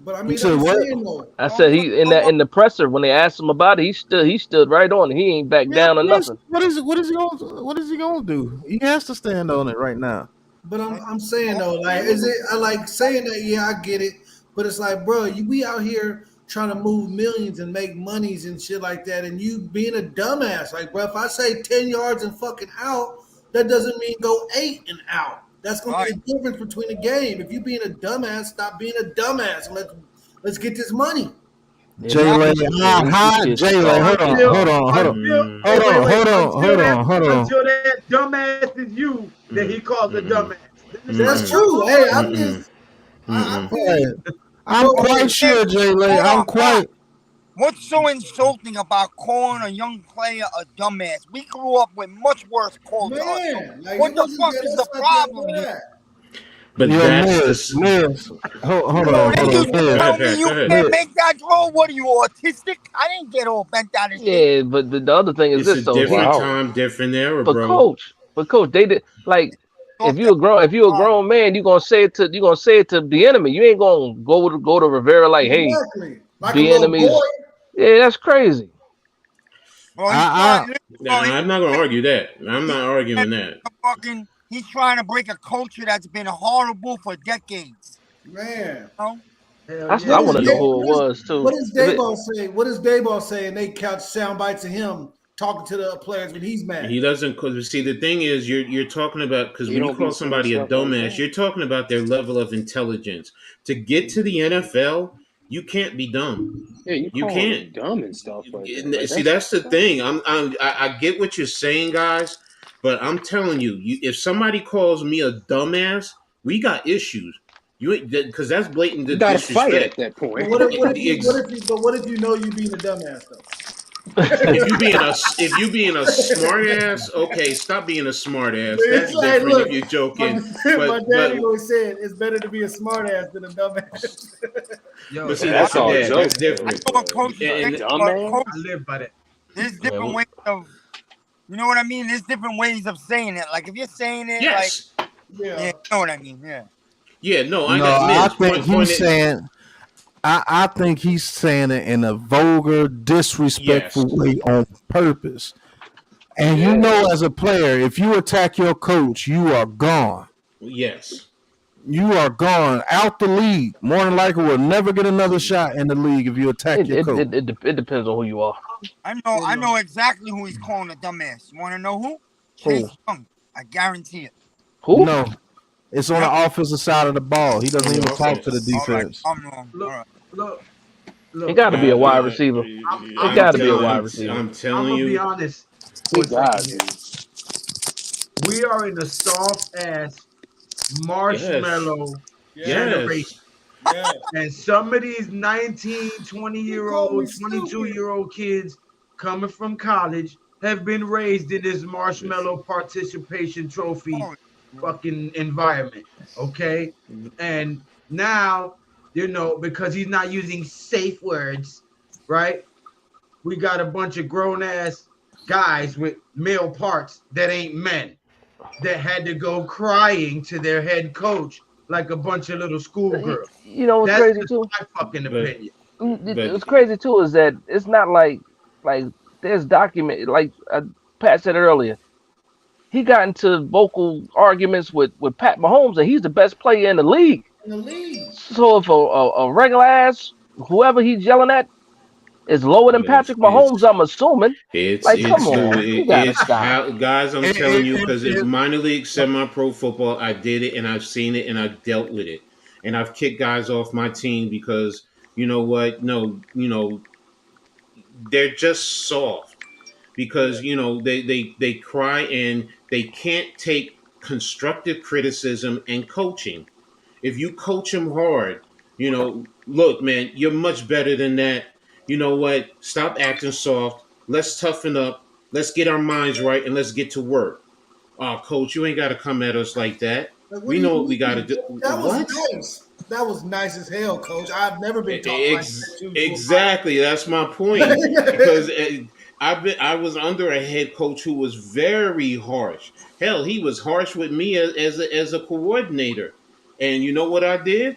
But I You mean, said I'm what? saying though. I said he in the presser when they asked him about it, he stood right on it. He ain't back Yeah, down or of course. nothing. What is he going to do? He has to stand on it right now. But I'm saying though, like, is it? I like saying that. Yeah, I get it. But it's like, bro, we out here trying to move millions and make monies and shit like that, and you being a dumbass. Like, bro, if I say 10 yards and fucking out, that doesn't mean go 8 and out. That's gonna be right. the difference between the game. If you being a dumbass, stop being a dumbass. And let's get this money. Yeah, Jay these Lay, kids, yeah, these kids Jay Lay, soft. hold They on, Until, hold soft. on, hold on, until, Mm, hey, hold wait, on, wait, hold on, until hold that, on, hold on. until that dumbass is you that he calls a mm-mm, dumbass. Then it's like, That's mm-mm, true. Hey, I'm mm-mm, just, I mm-mm. feel you. Right. I'm But quite Hey, sure, Jay Lay. hold I'm on, Pop. quite. What's so insulting about calling a young player a dumbass? We grew up with much worse called to us. So man, like what it the wasn't fuck that. is the That's not that problem here? bad. But Yo, that's the. Miz, hold So on, then you Go Miz, ahead, tell me Pat. Go you ahead. can't Miz. make that throw? What are you, autistic? I didn't get all bent out of shape. Yeah, but the other thing is It's a this though. different Wow. time, different era, But bro. coach, they did like Talk that if you a wrong. grown man, you gonna say it to the enemy. You ain't gonna go to Rivera like, hey, Exactly. Like a the little boy. enemies. Yeah, that's crazy. Bro, he's I, trying. Bro, Nah, I'm not gonna argue that. I'm he's not arguing that. he's trying to break a culture that's been horrible for decades. Man. You know? hell I yeah, What still is want to he know is. who it was what too. is If it, Dayball say? What does Dayball say? And they couch sound bites of him talking to the players when he's mad. He doesn't. Cause see, the thing is, you're talking about because He when you don't be call saying somebody a stuff like dumbass, that. you're talking about their level of intelligence. To get to the NFL, you can't be dumb. Yeah, you You call can't. him dumb and stuff like that. Like See, that's that's the thing. I get what you're saying, guys, but I'm telling you, if somebody calls me a dumbass, we got issues. You because that's blatant you got to fight at disrespect. that But point. what if you know you being a dumbass though? If you being a smart ass, okay, stop being a smart ass. It's That's like, different if look, you're my, joking. my But daddy always said it's better to be a smart ass than a dumbass. Yo, but see, that, that's That's I all live yeah, by that's jokes that. I though, different. know what but coach is a And saying, but dumbass. coach, I live by that. there's yeah, different ways of, you know what I mean? There's different ways of saying it. Like if you're saying it, like, yes, yeah, Yeah. you know what I mean? Yeah. yeah, no, I no, got I Miz think point he's it. saying. I think he's saying it in a vulgar, Yes, disrespectful way on purpose. And you Yeah. know, as a player, if you attack your coach, you are gone. yes. You are gone out the league. More than likely, will never get another shot in the league if you attack it your it, coach. it, it dep- it depends on who you are. I You know know, exactly who he's calling a dumbass. You want to know who? Who? Chase Young. I guarantee it. Who? No, it's on the Yep. offensive side of the ball. He doesn't On the even talk to the offense. All right. defense. I'm wrong. All look, right. look, It look, got to be a man. wide receiver. It I'm I'm got gonna to be be a telling wide honest. receiver. I'm I'm telling gonna be you. honest for a It got second to here. be. We are in a soft ass Yes, marshmallow Yes. generation. yes, Yes. And some of these 19, 20 He year called me old, 22 stupid. year old kids coming from college have been raised in this marshmallow participation trophy Oh, fucking environment. Okay. And now, because he's not using safe words, right? We got a bunch of grown ass guys with male parts that ain't men. that had to go crying to their head coach like a bunch of little schoolgirls. You know what's That's crazy just too? my fucking But opinion. but What's crazy too is that it's not like there's document like Pat said earlier. He got into vocal arguments with Pat Mahomes, and he's the best player in the league. In the league. So if a regular ass whoever he's yelling at is lower than it's Patrick Mahomes, it's I'm assuming. Like, come it's on, the you gotta it's stop. how guys. I'm It, telling you it, because in it, minor league, semi pro football, I did it and I've seen it and I've dealt with it, and I've kicked guys off my team because you know what? No, they're just soft because they cry and they can't take constructive criticism and coaching. If you coach them hard, look, man, you're much better than that. You know what? Stop acting soft. Let's toughen up. Let's get our minds right and let's get to work. Oh, coach, you ain't got to come at us like that. Like, what We do you know what we got to mean? do. That was What? nice. That was nice as hell, coach. I've never been talked like that Exactly. That's my point. Because I was under a head coach who was very harsh. Hell, he was harsh with me as a coordinator. And you know what I did?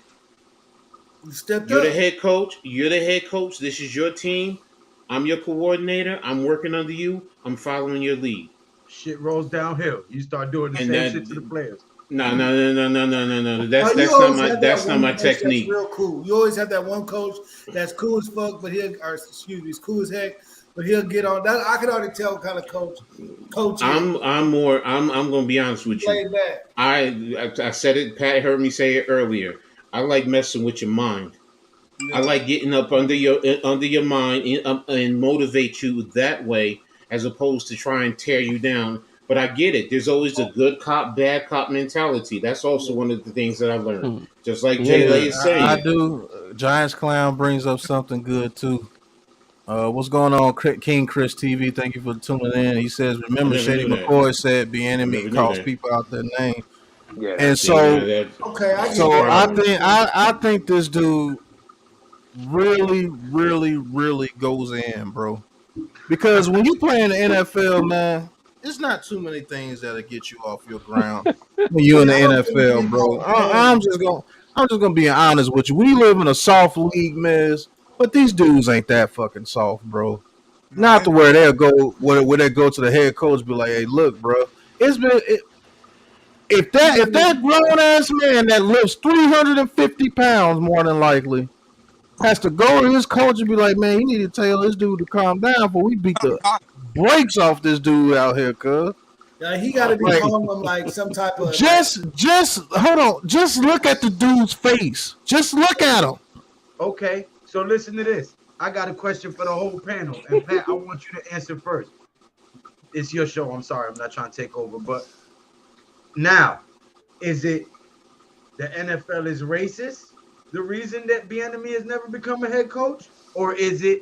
You stepped You're the up. head coach. You're the head coach. This is your team. I'm your coordinator. I'm working under you. I'm following your lead. Shit rolls downhill. You start doing the And same that shit to the players. no. Oh, you That's not always my have that that's not one my coach that's technique. real cool. You always have that one coach that's cool as fuck, but he's cool as heck, but he'll get on that. I can already tell what kind of coach is. I'm gonna be honest with you. Laid back. I said it. Pat heard me say it earlier. I like messing with your mind. I Yeah. like getting up under your mind and motivate you that way, as opposed to try and tear you down. But I get it. There's always a good cop, bad cop mentality. That's also one of the things that I learned. Hmm. Just like Yeah, Jay yeah, Lay is I saying. do. Giants clown brings up something good too. What's going on, King Chris TV? Thank you for tuning in. He says, I "Remember, never Shady knew that. McCoy said, be I enemy never knew calls that. people out their name." Yeah, And that's See now so, that Okay, I get so I that. problem. think I think this dude really, really, really goes in, bro. Because when you play in the NFL, man, it's not too many things that'll get you off your ground when you in the Yeah, I don't think NFL, he bro. called him. I'm just gonna be honest with you. We live in a soft league, Miz, but these dudes ain't that fucking soft, bro. No, I Not to agree. where they'll go where they go to the head coach, be like, "Hey, look, bro, it's been if that grown ass man that lifts 350 pounds more than likely has to go to his coach and be like, man, you need to tell this dude to calm down before we beat the brakes off this dude out here, cuz." Yeah, he got to be Like, calling him like some type of like. just hold on. Just look at the dude's face. Just look at him. Okay, so listen to this. I got a question for the whole panel. And Pat, I want you to answer first. It's your show. I'm sorry. I'm not trying to take over. But now, is it the NFL is racist? The reason that Bieniemy has never become a head coach? Or is it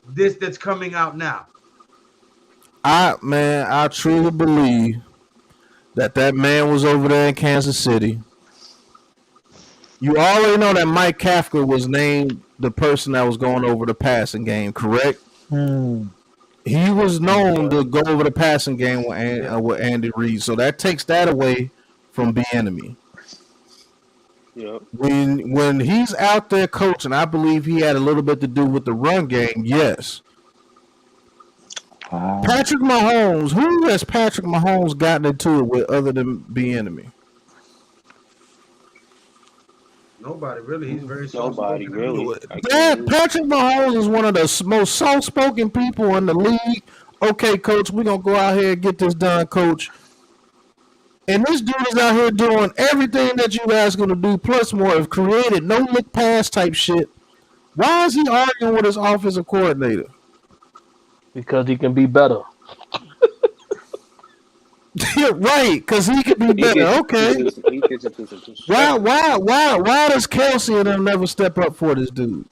this that's coming out now? I truly believe that man was over there in Kansas City. You already know that Mike Kafka was named the person that was going over the passing game, correct? He was known to go over the passing game with Andy Reid, so that takes that away from Bieniemy. Yep. When he's out there coaching, I believe he had a little bit to do with the run game. Yes. Patrick Mahomes. Who has Patrick Mahomes gotten into it with other than Bieniemy? Nobody really. He's very Nobody soft-spoken. really. Patrick Mahomes is one of the most soft-spoken people in the league. Okay, coach, we're gonna go out here and get this done, coach. And this dude is out here doing everything that you guys gonna do, plus more. Have created no look pass type shit. Why is he arguing with his offensive coordinator? because he can be better. Right, because he could be better. Okay. Why does Kelsey and them never step up for this dude?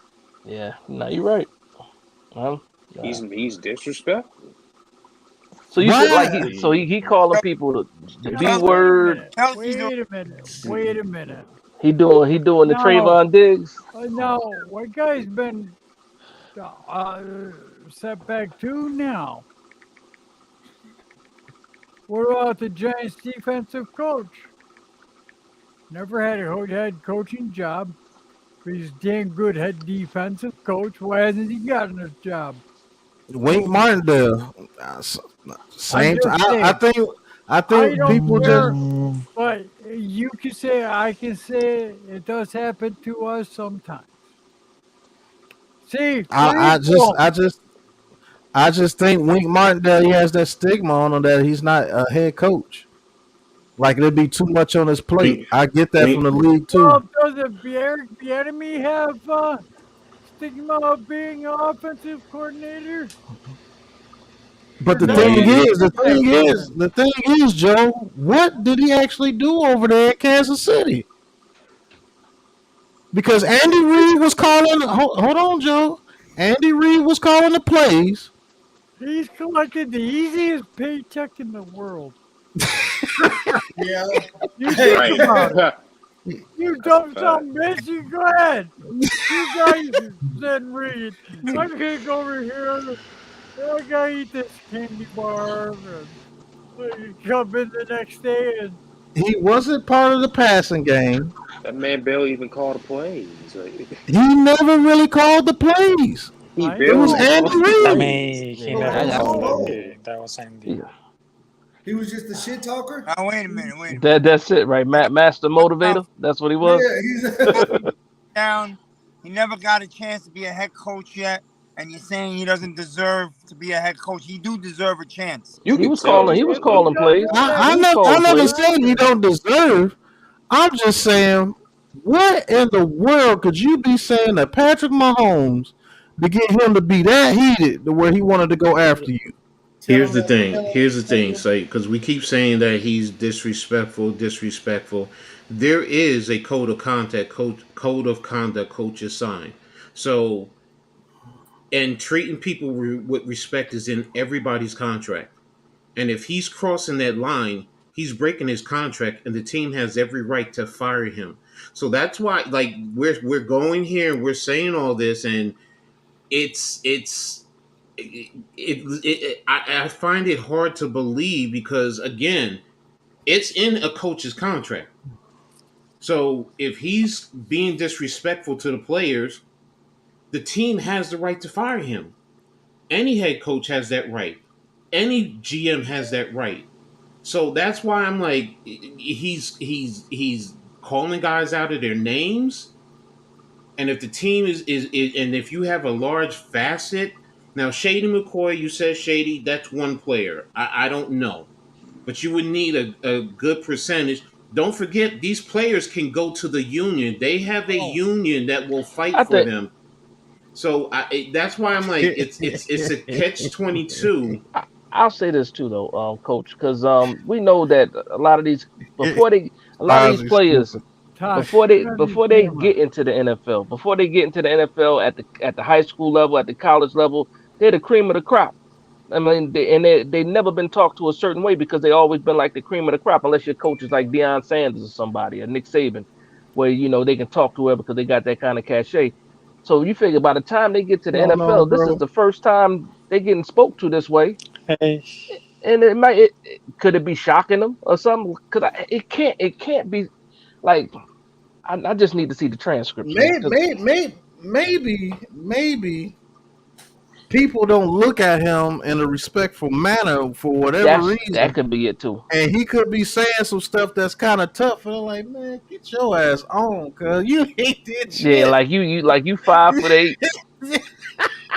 Yeah, no, you're right. He's disrespectful. So you said like Why? he calling people the B Kelsey- word. Kelsey's Wait a minute. He doing the No. Trayvon Diggs. No, what guy's been set back too now? What about the Giants defensive coach? Never had a head coaching job, but he's a damn good head defensive coach. Why hasn't he gotten a job? Wink Prove it. Martindale, I'm same. just I saying. think. I I think don't people just. care, but you can say I can say it does happen to us sometimes. See, I, leave I just. alone. I just. I just think Wink Martindale, he has that stigma on him that he's not a head coach. Like it'd be too much on his plate. Wink, I get that from wink, the league too. Well, doesn't Eric Bieniemy have stigma of being an offensive coordinator? But You're the no, not thing going to he is, get that from him. the thing is, Joe, what did he actually do over there in Kansas City? Because Andy Reid was calling. Hold on, Joe. Andy Reid was calling the plays. He's collected the easiest paycheck in the world. Yeah. You Hey, think Right. about it. You That's a dumb fact. some bitch, you go ahead. You guys then read. I'm gonna go over here. I gotta eat this candy bar. And you come in the next day and He wasn't part of the passing game. That man barely even called the plays. Like, He never really called the plays. he I It was barely know. Andy called the I Reid. plays. mean, he Yeah, but never I who's got called slow? that game. That was Andy. yeah. He was just a shit talker. Now wait a minute, wait a minute. That's it, right? Master Now, motivator. That's what he was. Yeah, he's down, he never got a chance to be a head coach yet, and you're saying he doesn't deserve to be a head coach. He do deserve a chance. You He could was tell, calling. He was If bro. he calling does plays. all that, He was I calling never plays. said he don't deserve. I'm just saying, what in the world could you be saying to Patrick Mahomes to get him to be that heated to where he wanted to go after you? tell Here's him the that. thing. Tell him, Here's the tell thing. him. Say, because we keep saying that he's disrespectful. There is a code of conduct coaches sign. So, and treating people with respect is in everybody's contract. And if he's crossing that line, he's breaking his contract, and the team has every right to fire him. So that's why, like, we're going here, and we're saying all this, and it's I find it hard to believe because again, it's in a coach's contract. So if he's being disrespectful to the players, the team has the right to fire him. Any head coach has that right. Any GM has that right. So that's why I'm like, he's calling guys out of their names. And if the team is and if you have a large facet, now Shady McCoy, you said Shady, that's one player. I don't know, but you would need a good percentage. Don't forget, these players can go to the union. They have a oh, union that will fight I for think. them. So that's why I'm like, it's a catch 22. I'll say this too, though, Coach, because we know that a lot of these before they a lot of these Ozzy players stupid. Tosh, before they turn your before they camera. get into the NFL, before they get into the NFL at the high school level, at the college level, they're the cream of the crop. I mean, they never been talked to a certain way because they always been like the cream of the crop, unless your coach is like Deion Sanders or somebody, or Nick Saban, where they can talk to whoever because they got that kind of cachet. So you figure by the time they get to the No, NFL, this is bro. the first time they getting spoke to this way, Hey, and could it be shocking them or something? Because it can't be like I just need to see the transcripts, man. Because Maybe people don't look at him in a respectful manner for whatever that reason, could be it too. and he could be saying some stuff that's kind of tough. And I'm like, man, get your ass on, cause you ain't did Yeah, shit. like you 5'8".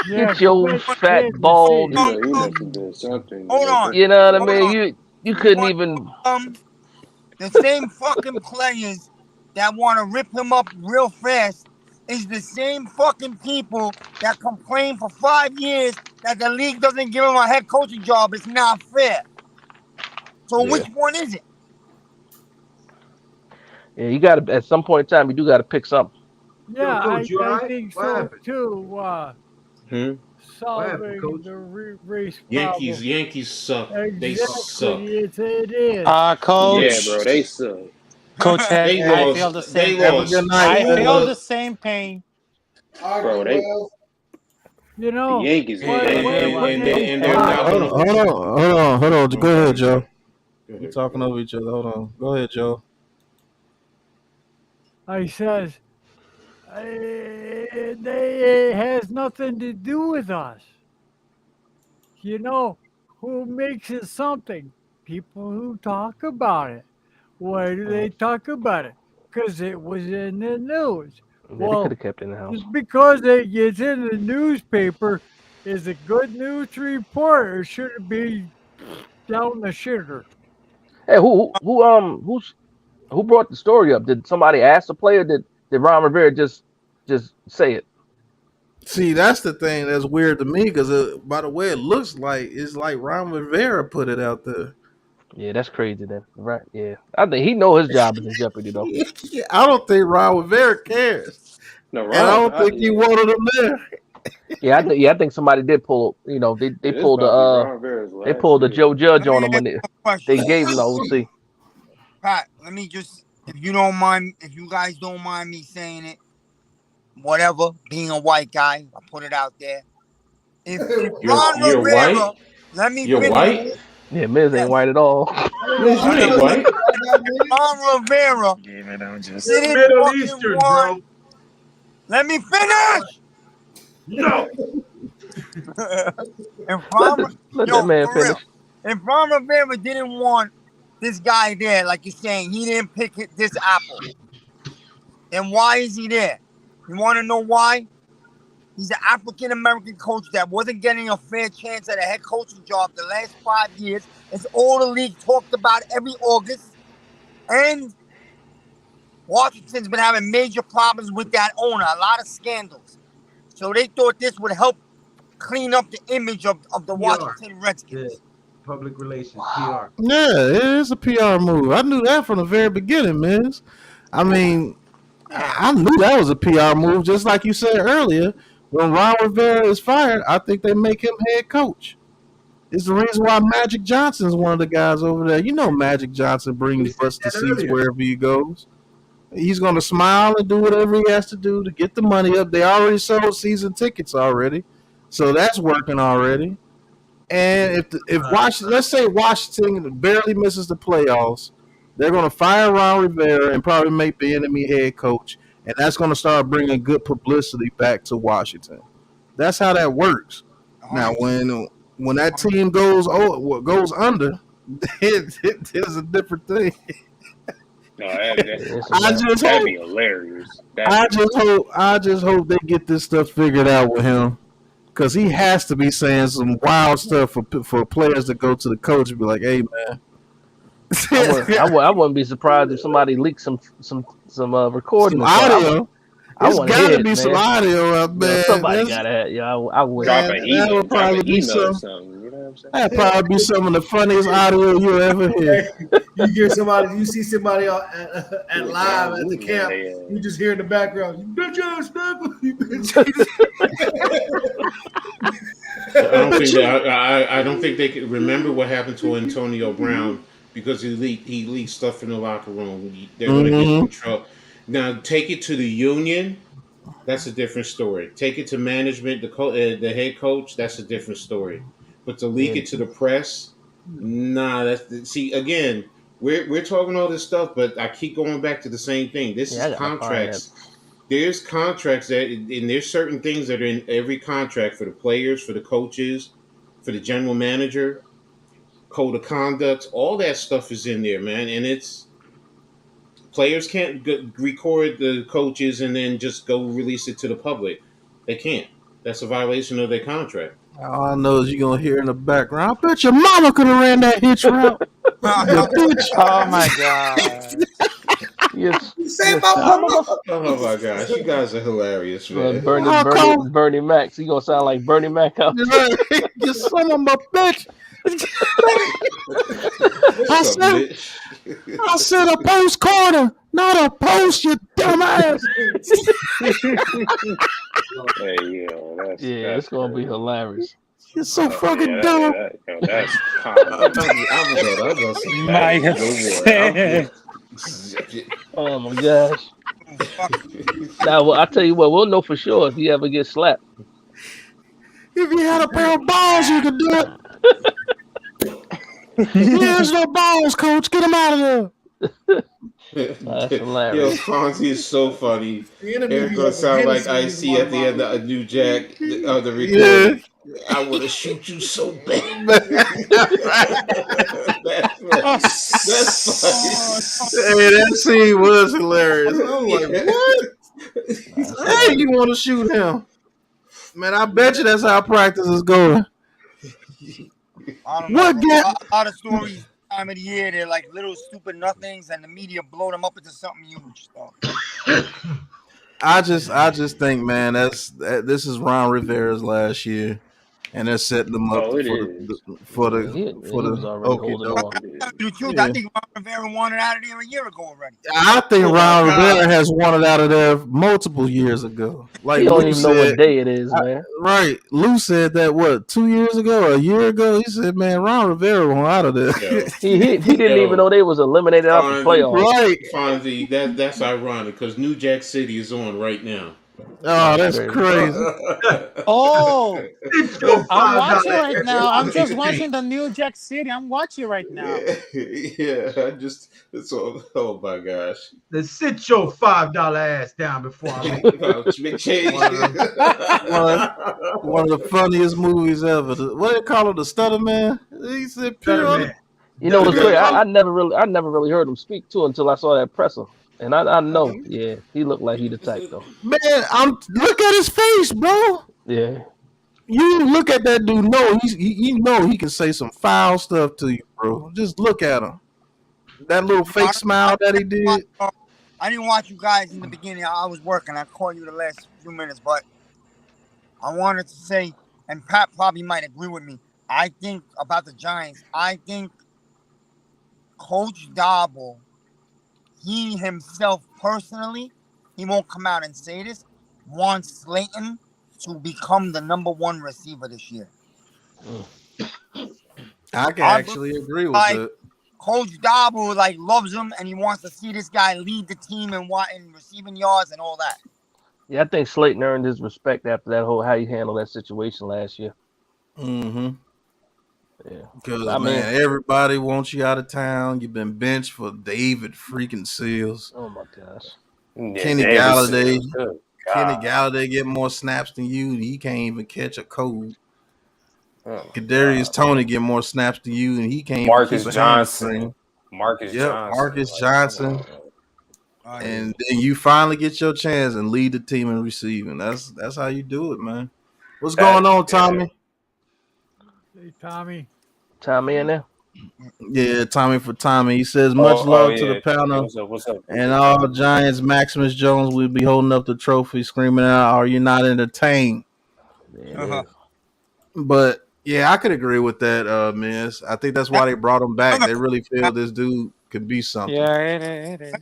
Yeah, Get your quit fat hitting bald. me. You know, he Oh, must have did something to hold get on, that. You know what I hold mean? on. You You couldn't want even. the same fucking players that want to rip him up real fast is the same fucking people that complain for 5 years that the league doesn't give him a head coaching job. It's not fair. So Yeah, which one is it? yeah. You got to at some point in time. You do got to pick something. Yo, Yeah, coach, you all I right? think What so happened? too. Hmm? What happened, Solving coach? the race problem. Yankees suck. They Exactly, suck. it is. Yeah, bro, they coach, suck. coach, They I Hey, feel lost. the They same have a pain. good lost night. I two. feel the same pain. Bro, Argue, they well. You the know, Yankees Hey, and when have a and good and, one. and, they, and Have they're a hold good not on, one. gonna. hold on, hold on, hold on. Go ahead, Okay. Joe. We're talking over each other. Hold on. Go ahead, Joe. I says, it has nothing to do with us. You know, who makes it something? People who talk about it. Why do they talk about it? Because it was in the news. Yeah, they could Well, have kept it in the house. just because it gets in the newspaper is it good news to report, or should it be down the shitter? Hey, who brought the story up? Did somebody ask the player? Did Ron Rivera just say it? See, that's the thing that's weird to me because by the way it looks like, it's like Ron Rivera put it out there. Yeah, that's crazy then. Right? Yeah, I think he know his job is in jeopardy though. I don't think Ron Rivera cares, No, and I Ron. don't think he wanted him there. Yeah, I think somebody did pull. You know, they This pulled about to be Ron Rivera's they last pulled the year. Joe Judge Let on me him when ask you a question. they gave him the OC. Pat, let me just, if you don't mind, if you guys don't mind me saying it, whatever, being a white guy, I put it out there. If Ron You're Rivera, white. let me You're finish. white. Yeah, Miz ain't Yes. white at all. Miz, you ain't white. Ron Rivera Game it on just. You're didn't Middle fucking Eastern, want. bro. Let me finish. No. If Ron, Let that man for real, finish. if Ron Rivera didn't want this guy there, like you're saying, he didn't pick this apple, then why is he there? You want to know why? He's an African American coach that wasn't getting a fair chance at a head coaching job the last 5 years. It's all the league talked about every August. And Washington's been having major problems with that owner, a lot of scandals. So they thought this would help clean up the image of the Washington Redskins. Public relations, PR. Yeah, it is a PR move. I knew that from the very beginning, man. I mean, I knew that was a PR move, just like you said earlier. When Ron Rivera is fired, I think they make him head coach. It's the reason why Magic Johnson's one of the guys over there. You know, Magic Johnson brings butts to seats wherever he goes. He's going to smile and do whatever he has to do to get the money up. They already sold season tickets already, so that's working already. And if Washington, let's say Washington barely misses the playoffs, they're going to fire Ron Rivera and probably make the enemy head coach, and that's going to start bringing good publicity back to Washington. That's how that works. Now, when that team goes under, it's a different thing. No, that'd be hilarious. I just hope they get this stuff figured out with him, because he has to be saying some wild stuff for players to go to the coach and be like, "Hey, man." I wouldn't be surprised if somebody leaked some recording. Some audio. There's got to be some audio out there. Somebody got to have. I would. Drop an email. That would probably be something. You know what I'm saying? That'd probably be some of the funniest audio you ever hear. You hear somebody, you see somebody at live at the camp. You just hear in the background, "You bitch ass nigga, you bitch I don't think they could remember what happened to Antonio Brown because he leaked stuff in the locker room. They're going to get in trouble. Now take it to the union. That's a different story. Take it to management, the head coach. That's a different story. But to leak it to the press, nah. See again. We're talking all this stuff, but I keep going back to the same thing. This is contracts. There's contracts and there's certain things that are in every contract for the players, for the coaches, for the general manager, code of conduct. All that stuff is in there, man. And it's players can't record the coaches and then just go release it to the public. They can't. That's a violation of their contract. All I know is you're going to hear in the background, I bet your mama could have ran that hitch route. Oh, my God. Yes. Oh, my gosh. You guys are hilarious, man. Bernie Mac. He going to sound like Bernie Mac out there. You son of a bitch. I said a postcarder, not a post, you dumbass. It's gonna be hilarious. You're so fucking dumb. That's oh my gosh. Now, well, I tell you what, we'll know for sure if he ever gets slapped. If you had a pair of balls, you could do it. Here's your balls, coach. Get him out of there. That's Yo, hilarious. Fonzie is so funny. The enemy Eric be gonna having sound like Hennessy in his Ice-T at water the end bottle. of a New Jack of the Yeah. recording. I want to shoot you so bad. That's funny. That's funny. Hey, that scene was hilarious. I was like, Yeah. what? Hey, you want to shoot him? Man, I bet you that's how practice is going. I don't know. What Bro. get? A lot of stories time of the year, they're like little stupid nothings, and the media blow them up into something huge. So. I just think, man, this is Ron Rivera's last year, and they're setting them up Oh, it for is. He was already okie holding doke. on. The truth, Yeah. I think Ron Rivera wanted out of there a year ago already. I think Oh, Ron my God. Rivera has wanted out of there multiple years ago. Like He don't Lou even know said, what day it is, man. right? Lou said that what 2 years ago, or a year ago. He said, "Man, Ron Rivera want out of there." Yo. He didn't even know they was eliminated out the playoffs. Right? Fonzie, that's ironic because New Jack City is on right now. Oh, that's crazy. Oh, It's your I'm $5 watching right now. I'm just everything. watching the New Jack City. I'm watching right now. Yeah, it's all, oh my gosh. Then sit your $5 ass down before I make it. Big change. One of the funniest movies ever. What do they call it? The Stutter Man. He said, "Pure." Man. You know what's crazy? I never really heard him speak to until I saw that presser, and I know, yeah, he looked like he the type though. Man, look at his face, bro. Yeah, You look at that dude. No, you know he can say some foul stuff to you, bro. Just look at him. That little fake smile that he did. I didn't watch you guys in the beginning. I was working. I called you the last few minutes, but I wanted to say, and Pat probably might agree with me. I think about the Giants. I think Coach Dabble, he himself personally, he won't come out and say this, wants Slayton to become the #1 receiver this year. I can actually agree with that. Coach Dabble loves him, and he wants to see this guy lead the team in receiving yards and all that. yeah. I think Slayton earned his respect after that whole how he handled that situation last year. Mm-hmm. Yeah, because everybody wants you out of town. You've been benched for David freaking Seals. Oh my gosh, Yeah, Kenny David Galladay. Seals, good Kenny God. Galladay get more snaps than you. And he can't even catch a cold. Oh, Kadarius Toney get more snaps than you, and he can't Marcus keep a Johnson. hamstring. Marcus Johnson. Marcus Johnson. And then you finally get your chance and lead the team in receiving. That's how you do it, man. What's going on, Tommy? Hey, Tommy. Tommy in there? Yeah, Tommy for Tommy. He says, much love to the panel. What's up? And all Giants, Maximus Jones will be holding up the trophy, screaming out, "Are you not entertained?" But yeah, I could agree with that, Miss. I think that's why they brought him back. They really feel this dude could be something. Yeah, it is.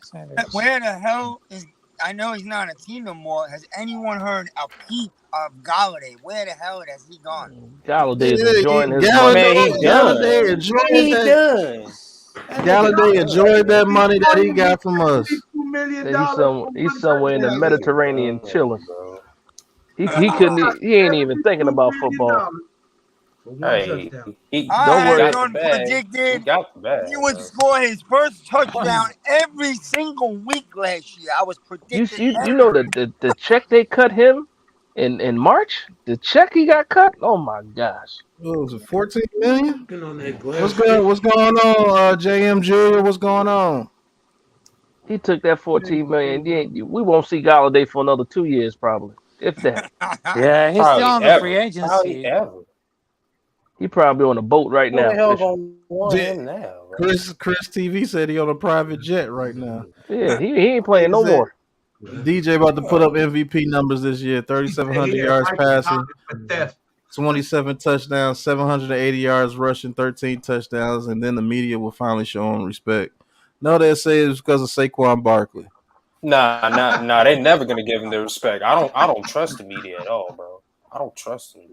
Where the hell is? I know he's not on a team no more. Has anyone heard a peep of Galladay? Where the hell has he gone? Galladay is enjoying his Galladay enjoyed that money that he got from us. He's somewhere in the Mediterranean chilling. He ain't even thinking about football. Hey, don't worry. Predicted he would score his first touchdown every single week last year. I was predicting. You know the check they cut him in March. The check he got cut. Oh my gosh. What was it, $14 million? What's going on, JM Jr.? What's going on? He took that $14 million. We won't see Galladay for another 2 years, probably, if that. Yeah, he's still on the free agency. He probably on a boat right now. Chris TV said he on a private jet right now. Yeah, he ain't playing no more. DJ about to put up MVP numbers this year: 3,700 yards passing, 27 touchdowns, 780 yards rushing, 13 touchdowns, and then the media will finally show him respect. No, they say it's because of Saquon Barkley. Nah. They never gonna give him the respect. I don't trust the media at all, bro. I don't trust them.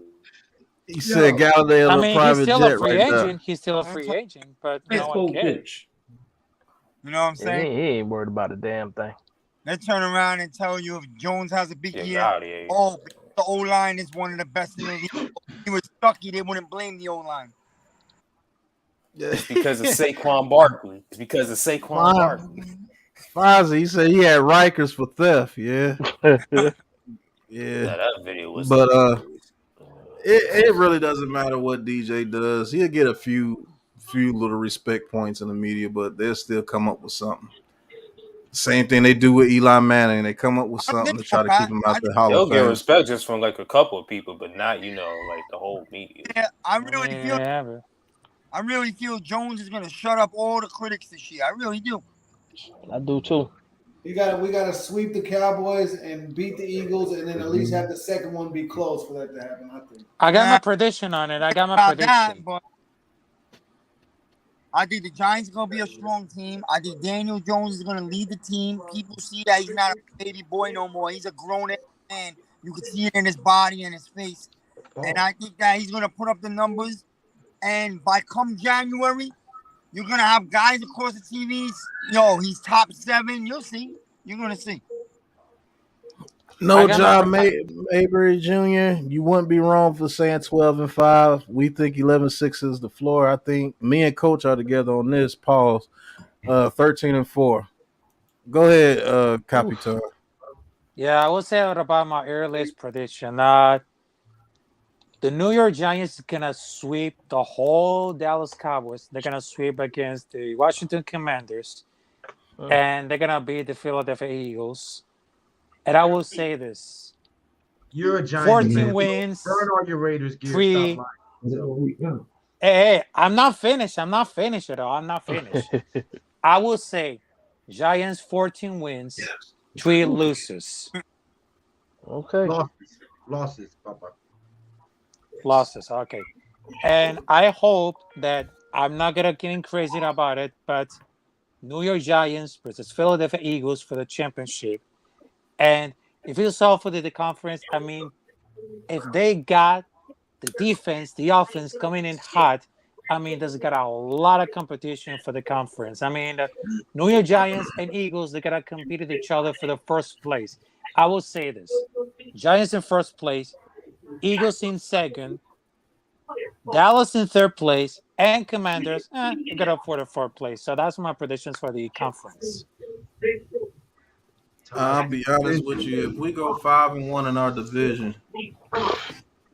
He said Galladay on a private he's still jet a free right agent. now. He's still a free agent, but no one cares. You know what I'm saying? He ain't worried about a damn thing. They turn around and tell you if Jones has a big year, the O-line is one of the best in the league. If he was stucky, they wouldn't blame the O-line. It's because of Saquon Barkley. It's because of Saquon Barkley. Fonzie, he said he had Rikers for theft. Yeah, Yeah, yeah. that video was But hilarious. it really doesn't matter what DJ does. He'll get a few little respect points in the media, but they'll still come up with something. Same thing they do with Eli Manning. They come up with something to try to keep him out the Hall He'll of get Fame. respect just from like a couple of people, but not like the whole media. Yeah, I really feel Jones is gonna shut up all the critics this year. I really do. I do too. We gotta sweep the Cowboys and beat the Eagles, and then at least have the second one be close for that to happen. I think. I got my prediction on it. But I think the Giants are gonna be a strong team. I think Daniel Jones is gonna lead the team. People see that he's not a baby boy no more. He's a grown man. You can see it in his body and his face. And I think that he's gonna put up the numbers. And by come January, you're gonna have guys across the TVs. Yo, he's top 7. You'll see. You're gonna see. No job, Mabry Jr. You wouldn't be wrong for saying 12-5. We think 11-6 is the floor. I think me and Coach are together on this. Pause. 13-4. Go ahead, Capitan. Yeah, I will say about my earliest prediction. The New York Giants are gonna sweep the whole Dallas Cowboys. They're gonna sweep against the Washington Commanders, and they're gonna beat the Philadelphia Eagles. And I will say this: you're a Giants 14 man. wins. Burn all your Raiders gear. 3. Hey, I'm not finished. I'm not finished at all. I'm not finished. I will say, Giants 14 wins, 3 losses. Okay. Losses, Papa. Losses, okay. And I hope that I'm not gonna get crazy about it, but New York Giants versus Philadelphia Eagles for the championship. And if it's all for the conference, I mean, if they got the defense, the offense coming in hot, I mean, there's got a lot of competition for the conference. I mean, New York Giants and Eagles, they gotta compete with each other for the first place. I will say this: Giants in first place, Eagles in second, Dallas in third place, and Commanders they got up for the fourth place. So that's my predictions for the conference. I'll be honest with you. If we go 5-1 in our division,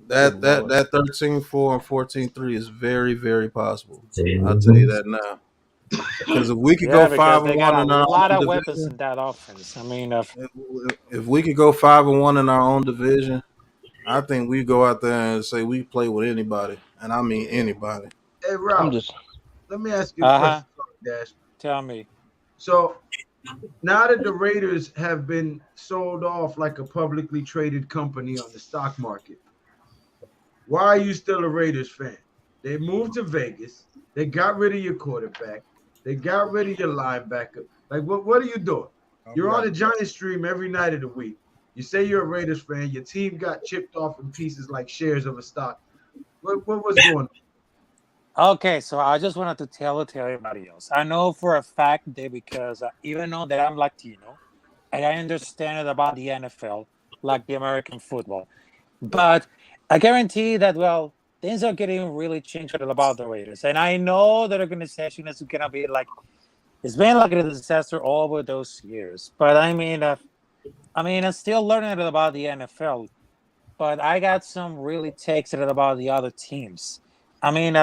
that 13-4 and 14-3 is very, very possible. I'll tell you that now. Because if we could go 5-1 in our a lot of division, weapons in that offense. I mean, if we could go 5-1 in our own division, I think we go out there and say we play with anybody, and I mean anybody. Hey, Ralph, let me ask you a question, Dash. Tell me. So now that the Raiders have been sold off like a publicly traded company on the stock market, why are you still a Raiders fan? They moved to Vegas. They got rid of your quarterback. They got rid of your linebacker. Like, what are you doing? You're on a Giants stream every night of the week. You say you're a Raiders fan. Your team got chipped off in pieces like shares of a stock. What was going on? Okay, so I just wanted to tell everybody else. I know for a fact that because even though that I'm Latino, and I understand about the NFL, like the American football, but I guarantee that, well, things are getting really changed about the Raiders. And I know that organization is going to be like, it's been like a disaster all over those years. But I mean, I'm still learning about the NFL. But I got some really takes about the other teams. I mean,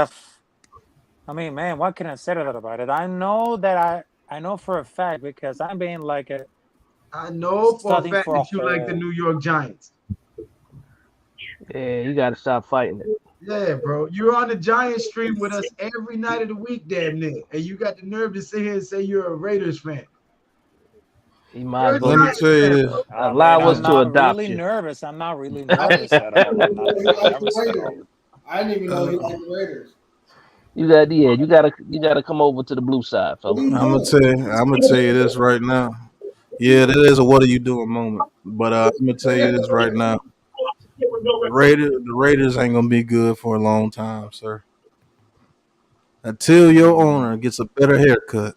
man, what can I say about it? I know that I know for a fact because I'm being like a. I know for a fact that you like the New York Giants. Yeah, you got to stop fighting it. Yeah, bro. You're on the Giants stream with us every night of the week, damn near. And you got the nerve to sit here and say you're a Raiders fan. He might as Let me tell you, allow us to adopt really you. Nervous. I'm not really nervous at all. I'm not really nervous at all. I didn't even know he liked the Raiders. You gotta come over to the blue side, fella. I'm gonna tell you this right now. Yeah, that is a what are you doing moment. But I'm gonna tell you this right now. The Raiders ain't gonna be good for a long time, sir. Until your owner gets a better haircut.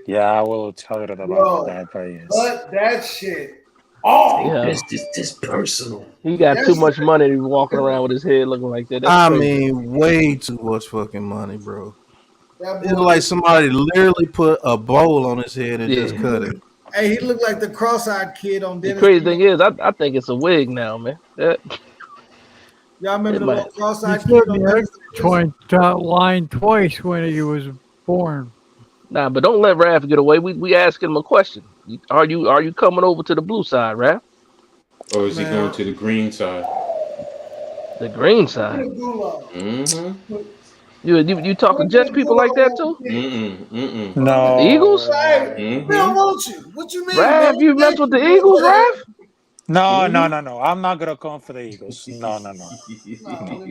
Yeah, I will tell you about that. But that shit Oh, Yeah. this personal. He got too That's much money to be walking around with his head looking like that. That's I crazy. mean, way too much fucking money, bro. that It's boy. like somebody literally put a bowl on his head and just Yeah. cut it. Hey, he looked like the cross-eyed kid on The Dennis. crazy thing is, I think it's a wig now, man. Y'all remember It the might. little He cross-eyed said kid on the Dennis? X line twice when he was born. Nah, but don't let Raph get away. We asking him a question. Are you coming over to the blue side, Raph? Or is he going Man, to the green side? The green put side. a gulag. Mm-hmm. You talk to Put Jets a people like gulag that on too? the kid. Mm-mm. Mm-mm. The Eagles? Hey, we don't Mm-hmm. want you. What you mean, man? Raph, you mess Thank with the you, Eagles, bro. Raph? No. I'm not gonna come for the Eagles. No. Nah, man,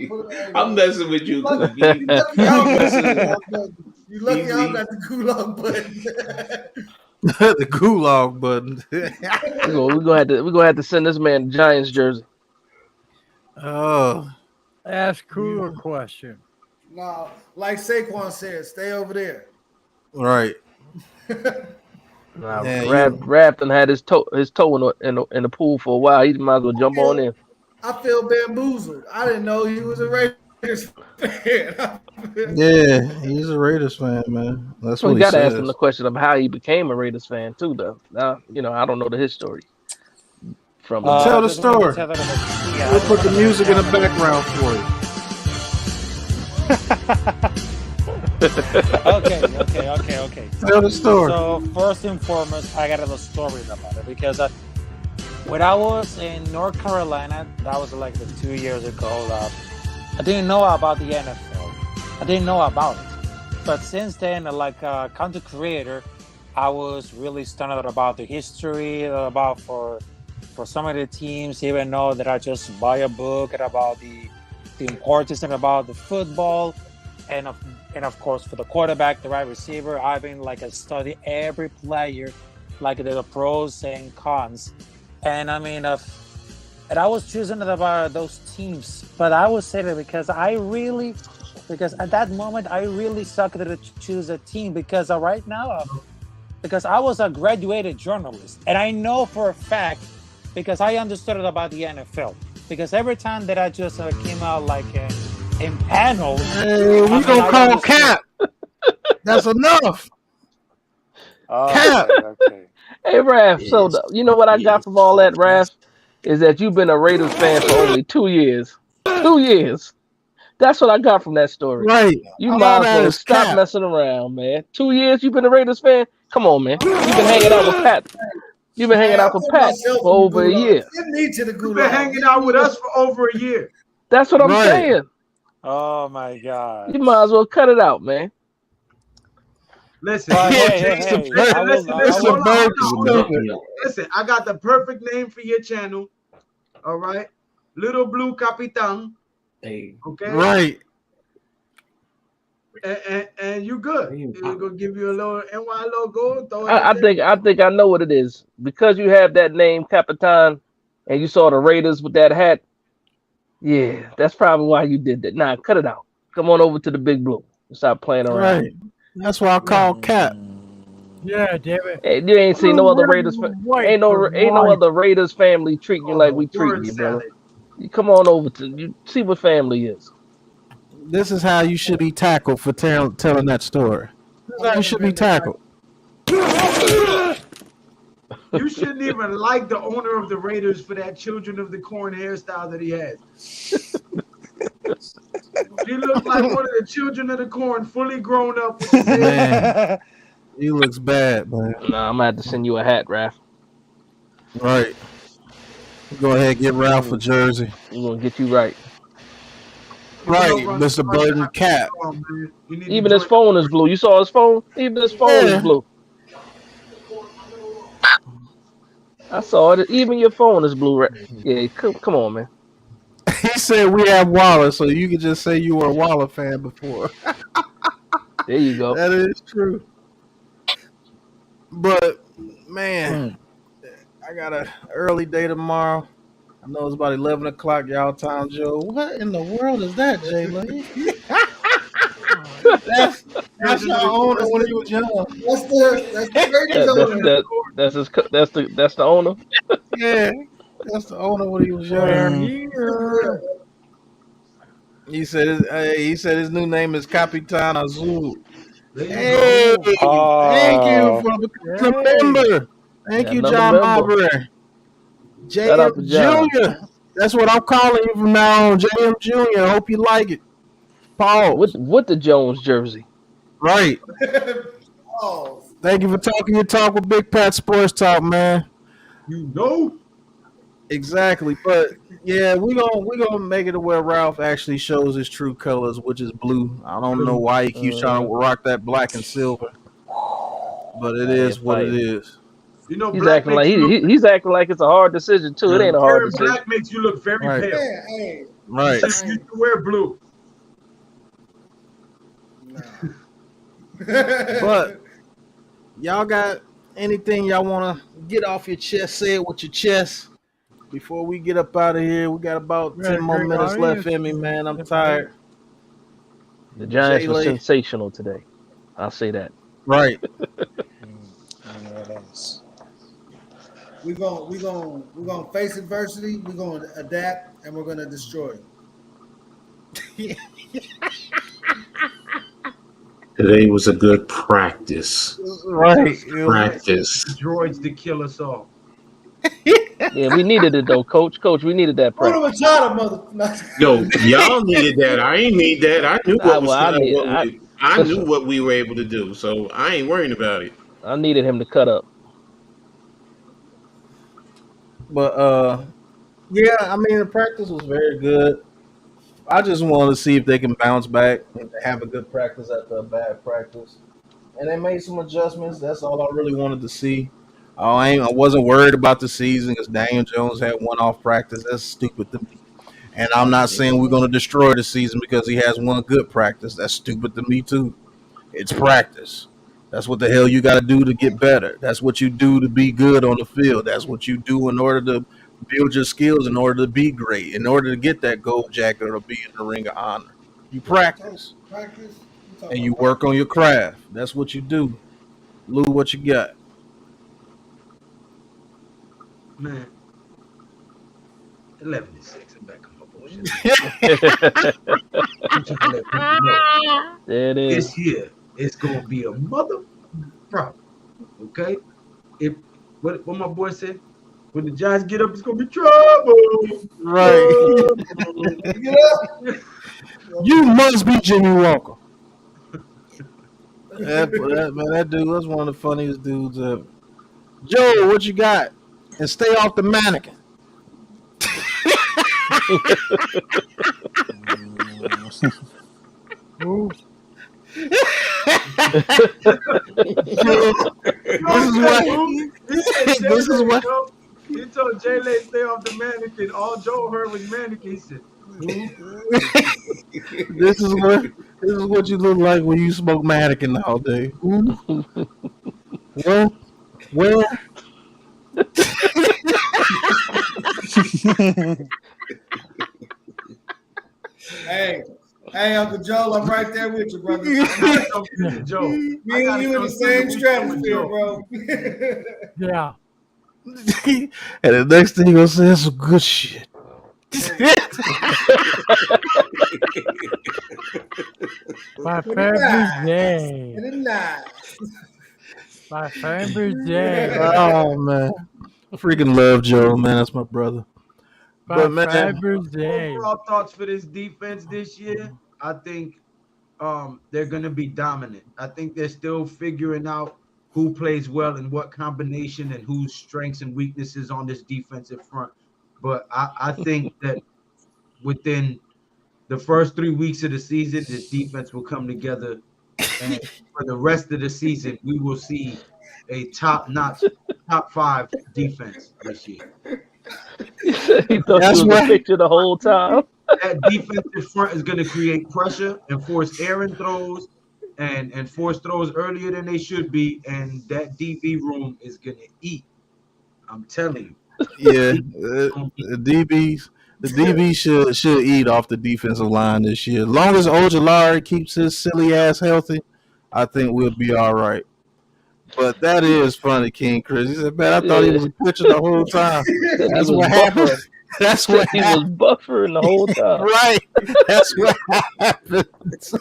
put it, hey, I'm man. messing with you, Lucky, Cookie. you lucky He y'all got the messing. gulag button. You lucky y'all got the gulag button. The gulag button. We're gonna have to send this man a Giants jersey. Oh, Ask cooler question. Nah, like Saquon said, stay over there. right. Nah, Yeah, Raph done had his toe in the pool for a while. He might as well jump on in. I feel bamboozled. I didn't know he was a Raiders fan. yeah, he's a Raiders fan, man. That's So we what he got to ask him says. the question of how he became a Raiders fan too, though. Now, I don't know the history from it, but Tell I the just wanted to story. tell them about, yeah, I We'll just put the wanted to music in tell the them background for you. Okay. Tell the story. So first and foremost, I got a little story about it because when I was in North Carolina, that was like 2 years ago. I didn't know about the NFL. I didn't know about it, but since then, like content creator, I was really stunned about the history about for some of the teams. Even know that I just buy a book about the importance and about the football, and of course for the quarterback, the right receiver. I've been like I study every player, like the pros and cons, and I mean and I was choosing about those teams, but I would say that because at that moment I really sucked to choose a team because right now because I was a graduated journalist and I know for a fact because I understood about the NFL because every time that I just came out like in panels, Hey, we gonna I call understood. Cap. That's enough. Cap. Okay. hey, Raph. So you know what I got from all that, Raph, is that you've been a Raiders fan for only 2 years. 2 years. That's what I got from that story. Right. You All might as that well is stop Cap. messing around, man. 2 years you've been a Raiders fan? Come on, man. You've been hanging out with Pat. You've been hanging Hey, I out with put Pat myself for in the over a gulag. year. Send me to the You've been gulag. hanging out with us for over a year. That's what I'm Right. saying. Oh my God. You might as well cut it out, man. Listen, But hey, Jason, I will. listen, It's a hold bird on. stupid. Listen, I got the perfect name for your channel. All right, Little Blue Capitan. Hey, Okay, Right. and you good. We're gonna give you a little NY logo. Throw it I out there. think I know what it is. Because you have that name, Capitan, and you saw the Raiders with that hat. Yeah, that's probably why you did that. Nah, cut it out. Come on over to the Big Blue. Stop playing around. Right. That's why I call Cap. Yeah, damn it. Hey, you ain't seen no other Raiders. White for Ain't no life. other Raiders family treating you Oh, like the we treating word you, brother. salad. You come on over to you see what family is. This is how you should be tackled for telling that story. This is how you should be tackled. You shouldn't even like the owner of the Raiders for that Children of the Corn hairstyle that he has. He looked like one of the Children of the Corn, fully grown up with his hair. Man, he looks bad, man. Nah, I'm gonna have to send you a hat, Raph. Right. Go ahead and get Ralph a jersey. We're gonna get you right. Right, Mr. Burton Cap. Even his phone is blue. You saw his phone? Even his phone is blue. I saw it. Even your phone is blue, right? Yeah, come on, man. He said we have Waller, so you could just say you were a Waller fan before. There you go. That is true. But man, I got an early day tomorrow. I know it's about 11 o'clock y'all time, Joe. What in the world is that, Jay Lee? That's your owner when he was young. That's the Raiders owner. That's the owner. Yeah, that's the owner when he was We're young. here. He said his new name is Capitan Azul. There you go. Hey, Oh, thank you Oh, for becoming a yay. member. Thank Yeah, you, another John member. Marbury. Shout JM out to John. Jr. That's what I'm calling you from now on. JM Jr. Hope you like it. Pause. With the Jones jersey. Right. Oh, Thank you for talking your talk with Big Pat Sports Talk, man. You know. Exactly. But yeah, we gonna make it to where Ralph actually shows his true colors, which is blue. I don't know why he keeps trying to rock that black and silver, but it Out here is what it fighting. is. You know, He's black acting like makes you look. he's acting like it's a hard decision too. It Yeah. ain't a hard Wearing decision. black makes you look very Right. pale. man, hey, You Right. should wear blue. nah. But y'all got anything y'all want to get off your chest? Say it with your chest before we get up out of here. We got about We had 10 a more great minutes left audience in me, man. I'm tonight. tired. The Giants were Jay-Lay. sensational today. I'll say that. Right. yeah, it is. we're gonna face adversity. We're gonna adapt, and we're gonna destroy. Today was a good practice. Right. Practice. Droids to kill us all. Yeah, we needed it though, Coach. Coach, we needed that Put him practice. a shot, mother. Yo, y'all needed that. I ain't need that. I knew what was I need. I knew Listen, what we were able to do, so I ain't worrying about it. I needed him to cut up. But yeah, I mean the practice was very good. I just want to see if they can bounce back and have a good practice after a bad practice. And they made some adjustments. That's all I really wanted to see. I wasn't worried about the season because Daniel Jones had one off practice. That's stupid to me. And I'm not saying we're going to destroy the season because he has one good practice. That's stupid to me too. It's practice. That's what the hell you got to do to get better. That's what you do to be good on the field. That's what you do in order to build your skills, in order to be great, in order to get that gold jacket or be in the ring of honor. You practice Practice. and you work on your craft. That's what you do. Lou, what you got? Man. 11-6. I'm back on my bullshit. I'm trying to let people know. There it is. This year, it's gonna be a mother problem. Okay? If what my boy said, when the Giants get up, it's gonna be trouble. Right. You must be Jimmy Walker. That dude was one of the funniest dudes ever. Joe, what you got? And stay off the mannequin. Ooh, This is what He told Jay-Lay stay off the mannequin. All Joe heard was mannequin. He said, this is what you look like when you smoke mannequin all day. Where? Hey, Uncle Joel, I'm right there with you, brother. Joe. Me and you in the same stratosphere, bro. yeah. And the next thing you're gonna say is some good shit. My favorite day. And then nah. My favorite day. Oh man, I freaking love Joe, man. That's my brother. My But man, favorite day. Overall thoughts for this defense this year, I think they're going to be dominant. I think they're still figuring out who plays well and what combination and whose strengths and weaknesses on this defensive front. But I think that within the first 3 weeks of the season, this defense will come together. And for the rest of the season, we will see a top-notch, top 5 defense this year. He thought That's you was a right. picture the whole time. That defensive front is going to create pressure and force errant throws and force throws earlier than they should be. And that DB room is going to eat. I'm telling you. yeah, the DB should eat off the defensive line this year. As long as Ojolari keeps his silly ass healthy, I think we'll be all right. But that is funny, King Chris. He said, man, I thought he was pitching the whole time. Said he That's was what happened. buffering. That's Said what he was happened. buffering the whole time. Right. That's what happens.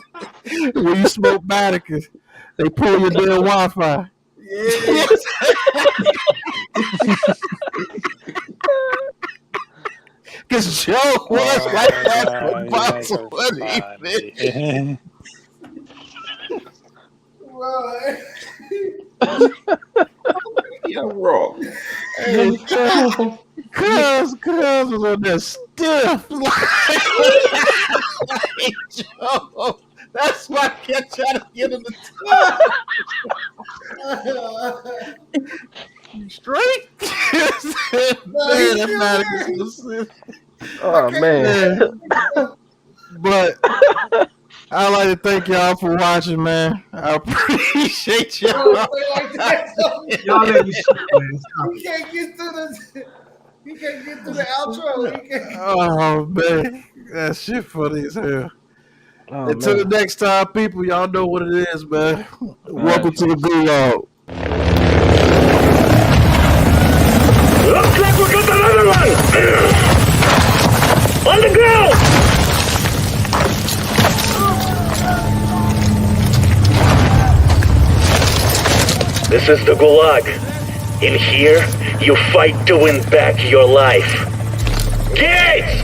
When you smoke Vatican, they pull your damn Wi-Fi. Yeah. Because Joe was like that for you about guys are 20 minutes. funny. Right. You're wrong. Hey, Cuz was on that stiff. Like, Joe, that's why I kept trying to get him to talk. You straight? Man, that Vatican's so sick. Oh man. But I'd like to thank y'all for watching, man. I appreciate y'all. Don't say like that. Y'all let me shit, man. Stop He can't get through the. He can't get through the outro. He can't. Oh man, that shit funny as hell. Oh, Until the man. next time, people, y'all know what it is, man. Welcome to the Gulag. Looks like we got another one! On the ground! This is the Gulag. In here, you fight to win back your life. Gates!